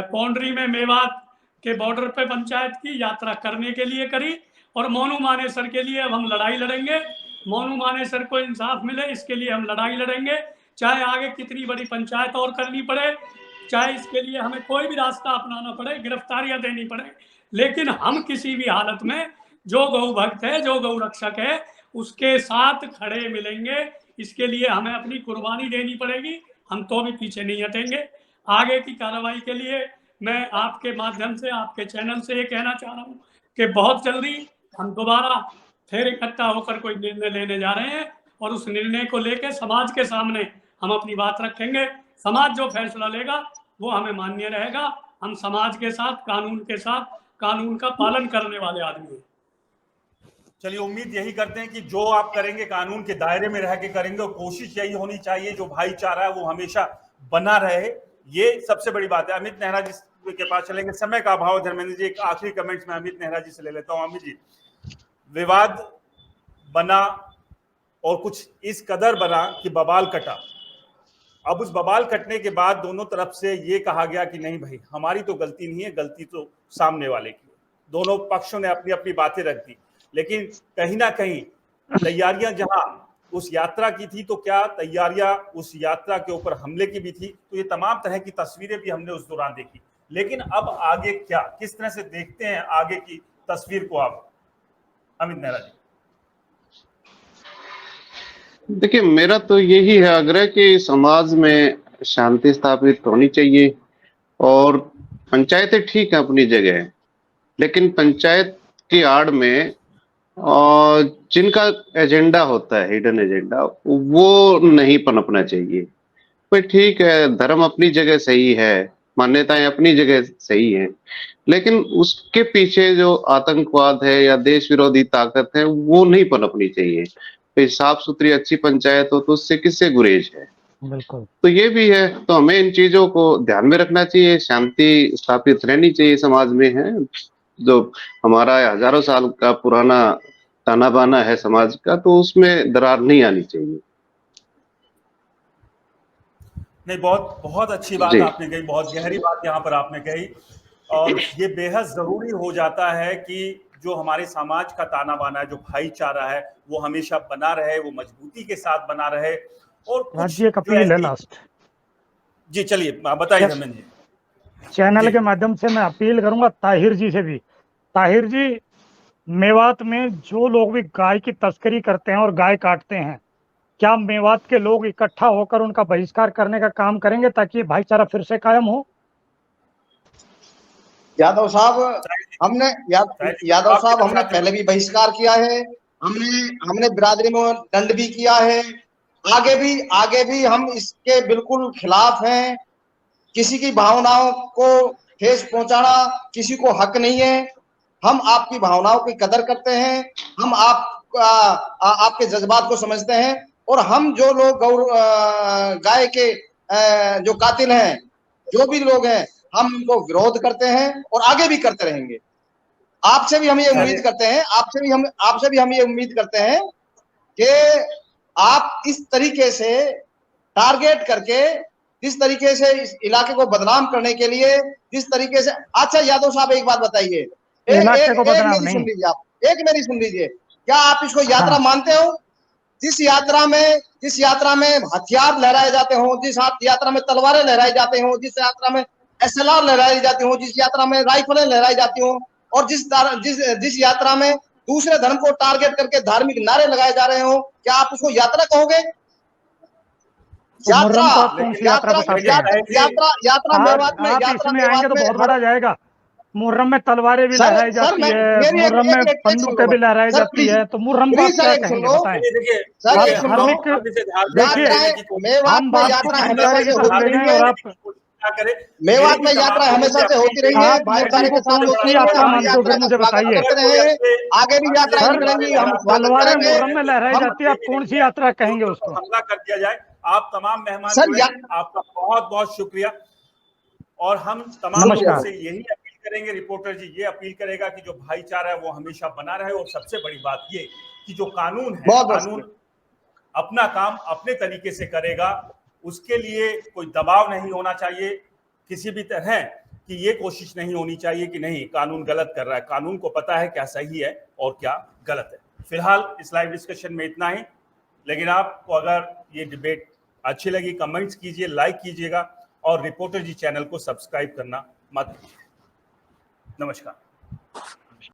F: पौंडरी में मेवात के बॉर्डर पे पंचायत की यात्रा करने के लिए करी और मोनू मानेसर के लिए अब हम लड़ाई लड़ेंगे। मोनू मानेसर को इंसाफ मिले, इसके लिए हम लड़ाई लड़ेंगे, चाहे आगे कितनी बड़ी पंचायत और करनी पड़े, चाहे इसके लिए हमें कोई भी रास्ता अपनाना पड़े, गिरफ्तारियां देनी पड़े, लेकिन हम किसी भी हालत में जो गौ भक्त है, जो गौ रक्षक है, उसके साथ खड़े मिलेंगे। इसके लिए हमें अपनी कुर्बानी देनी पड़ेगी, हम तो भी पीछे नहीं हटेंगे। आगे की कार्रवाई के लिए मैं आपके माध्यम से, आपके चैनल से ये कहना चाह रहा हूँ कि बहुत जल्दी हम दोबारा फिर इकट्ठा होकर कोई निर्णय लेने जा रहे हैं और उस निर्णय को लेकर समाज के सामने हम अपनी बात रखेंगे। समाज जो फैसला लेगा वो हमें मान्य रहेगा। हम समाज के साथ, कानून के साथ, कानून का पालन करने वाले आदमी हैं।
A: चलिए, उम्मीद यही करते हैं कि जो आप करेंगे कानून के दायरे में रह के करेंगे और कोशिश यही होनी चाहिए जो भाईचारा है वो हमेशा बना रहे। ये सबसे बड़ी बात है। अमित नेहरा जी के पास चलेंगे, समय का अभाव। धर्मेंद्र जी, एक आखिरी कमेंट्स में अमित नेहरा जी से ले लेता हूँ। अमित जी, विवाद बना और कुछ इस कदर बना कि बवाल कटा। अब उस बवाल कटने के बाद दोनों तरफ से ये कहा गया कि नहीं भाई, हमारी तो गलती नहीं है, गलती तो सामने वाले की। दोनों पक्षों ने अपनी अपनी बातें रख दी, लेकिन कहीं ना कहीं तैयारियां जहां उस यात्रा की थी, तो क्या तैयारियां उस यात्रा के ऊपर हमले की भी थी। तो ये तमाम तरह की तस्वीरें भी हमने उस दौरान देखी। लेकिन अब आगे क्या, किस तरह से देखते हैं आगे की तस्वीर को आप, अमित नेहरा जी?
D: देखिए, मेरा तो यही है आग्रह कि समाज में शांति स्थापित होनी चाहिए और पंचायतें ठीक है अपनी जगह, लेकिन पंचायत की आड़ में और जिनका एजेंडा होता है, हिडन एजेंडा, वो नहीं पनपना चाहिए। भाई ठीक है, धर्म अपनी जगह सही है, मान्यताएं अपनी जगह सही हैं, लेकिन उसके पीछे जो आतंकवाद है या देश विरोधी ताकत है वो नहीं पनपनी चाहिए। तो साफ सुथरी अच्छी पंचायत हो तो उससे किससे गुरेज है।
B: बिल्कुल,
D: तो ये भी है, तो हमें इन चीजों को ध्यान में रखना चाहिए। शांति स्थापित रहनी चाहिए समाज में, है जो हमारा हजारों साल का पुराना ताना बाना है समाज का, तो उसमें दरार नहीं आनी चाहिए।
A: नहीं, बहुत बहुत अच्छी बात
D: जी।
A: आपने कही, बहुत गहरी बात यहाँ पर आपने कही। और ये बेहद जरूरी हो जाता है कि जो हमारे समाज का ताना बाना है, जो भाईचारा है, वो हमेशा बना रहे, वो मजबूती के साथ बना रहे। और कुछ
B: राज्य एक
A: जो
B: अपील है
A: ऐसी,
B: लास्ट
A: जी चलिए बताइए धर्मेंद्र जी।
B: चैनल
A: जी।
B: के माध्यम से मैं अपील करूंगा ताहिर जी से भी। ताहिर जी, मेवात में जो लोग भी गाय की तस्करी करते हैं और गाय काटते हैं, क्या मेवात के लोग इकट्ठा होकर उनका बहिष्कार करने का काम करेंगे ताकि ये भाईचारा फिर से कायम हो?
C: यादव साहब, हमने यादव
A: आप
C: साहब
A: देना
C: हमने
A: चाहते
C: पहले भी बहिष्कार किया है, हमने बिरादरी में दंड भी किया है, आगे भी हम इसके बिल्कुल खिलाफ हैं। किसी की भावनाओं को ठेस पहुंचाना किसी को हक नहीं है। हम आपकी भावनाओं की कदर करते हैं, हम आपके जज्बात को समझते हैं, और हम जो लोग गाय के जो कातिल हैं, जो भी लोग हैं, हम उनको विरोध करते हैं और आगे भी करते रहेंगे। आपसे भी हम ये उम्मीद करते हैं, आपसे भी हम ये उम्मीद करते हैं कि आप इस तरीके से टारगेट करके, जिस तरीके से इस इलाके को बदनाम करने के लिए, जिस तरीके से। अच्छा यादव साहब, एक बात बताइए,
B: इलाके को बदनाम
C: मेरी
B: नहीं।
C: सुन लीजिए, आप एक मेरी सुन लीजिए, क्या आप इसको यात्रा
B: हाँ।
C: मानते हो? जिस यात्रा में हथियार लहराए जाते हो, जिस यात्रा में तलवारें लहराई जाते हो, जिस यात्रा में SLR लहराई जाती हो, जिस यात्रा में राइफलें लहराई जाती हो, और जिस यात्रा में दूसरे धर्म को टारगेट करके धार्मिक नारे लगाए जा रहे हो, क्या आप उसको यात्रा कहोगे?
B: तो मुहर्रम को आप कौन सी यात्रा बताते हैं?
C: यात्रा मेवात में,
B: आप इसमें आएंगे तो बहुत बड़ा जाएगा। मुहर्रम में तलवारें भी लहराई
C: सर,
B: जाती है,
C: मेरी
B: मुहर्रम में
C: एक सुन लो
B: बंदूकें भी लहराई
C: सर,
B: जाती है, तो मुहर्रम को आप
C: प्लीज सर,
B: क्या
C: एक सुन
B: कहेंगे
C: लो
B: बताएं?
A: देखिए
C: सर,
B: आप
C: एक सुन लो।
B: धार्मिक, देखिए,
C: मेवात
B: हम
C: में
B: बात को
C: यात्रा हमेशा
B: भाईचारे की
C: से
B: तरफ
C: होती
B: ले
C: रही
B: जाएं
C: है,
B: और आप
C: मेवात में यात्रा हमेशा से होती रही है,
B: आप मुहर्रम
C: भाईचारे
B: को
C: के साथ
B: कौन
C: होती
B: सी
C: रही है,
B: यात्रा
C: हम
B: मानते हो फिर
C: यात्रा का
B: मुझे
C: स्वागत
B: बताइए।
C: करते रहे हैं, आगे भी यात्राएं
B: सर,
C: निकलेंगी, हम स्वागत
B: तलवारें
C: करेंगे।
B: मुहर्रम में लहराई
C: हम
B: जाती है, आप कौन सी यात्रा कहेंगे उसको?
A: हमला कर दिया जाए। आप तमाम मेहमान
C: सर
A: जुड़े, आपका बहुत बहुत शुक्रिया। और हम तमाम लोगों
B: नमस्कार।
A: से यही अपील करेंगे, रिपोर्टर जी ये अपील करेगा कि जो भाईचारा है वो हमेशा बना रहे। और सबसे बड़ी बात ये कि जो कानून है,
C: बहुत
A: कानून अपना काम अपने तरीके से करेगा, उसके लिए कोई दबाव नहीं होना चाहिए किसी भी तरह कि ये कोशिश नहीं होनी चाहिए कि नहीं कानून गलत कर रहा है। कानून को पता है क्या सही है और क्या गलत है। फिलहाल इस लाइव डिस्कशन में इतना ही, लेकिन आपको अगर ये डिबेट अच्छी लगी कमेंट्स कीजिए, लाइक कीजिएगा और रिपोर्टर जी चैनल को सब्सक्राइब करना मत भूलिए। नमस्कार।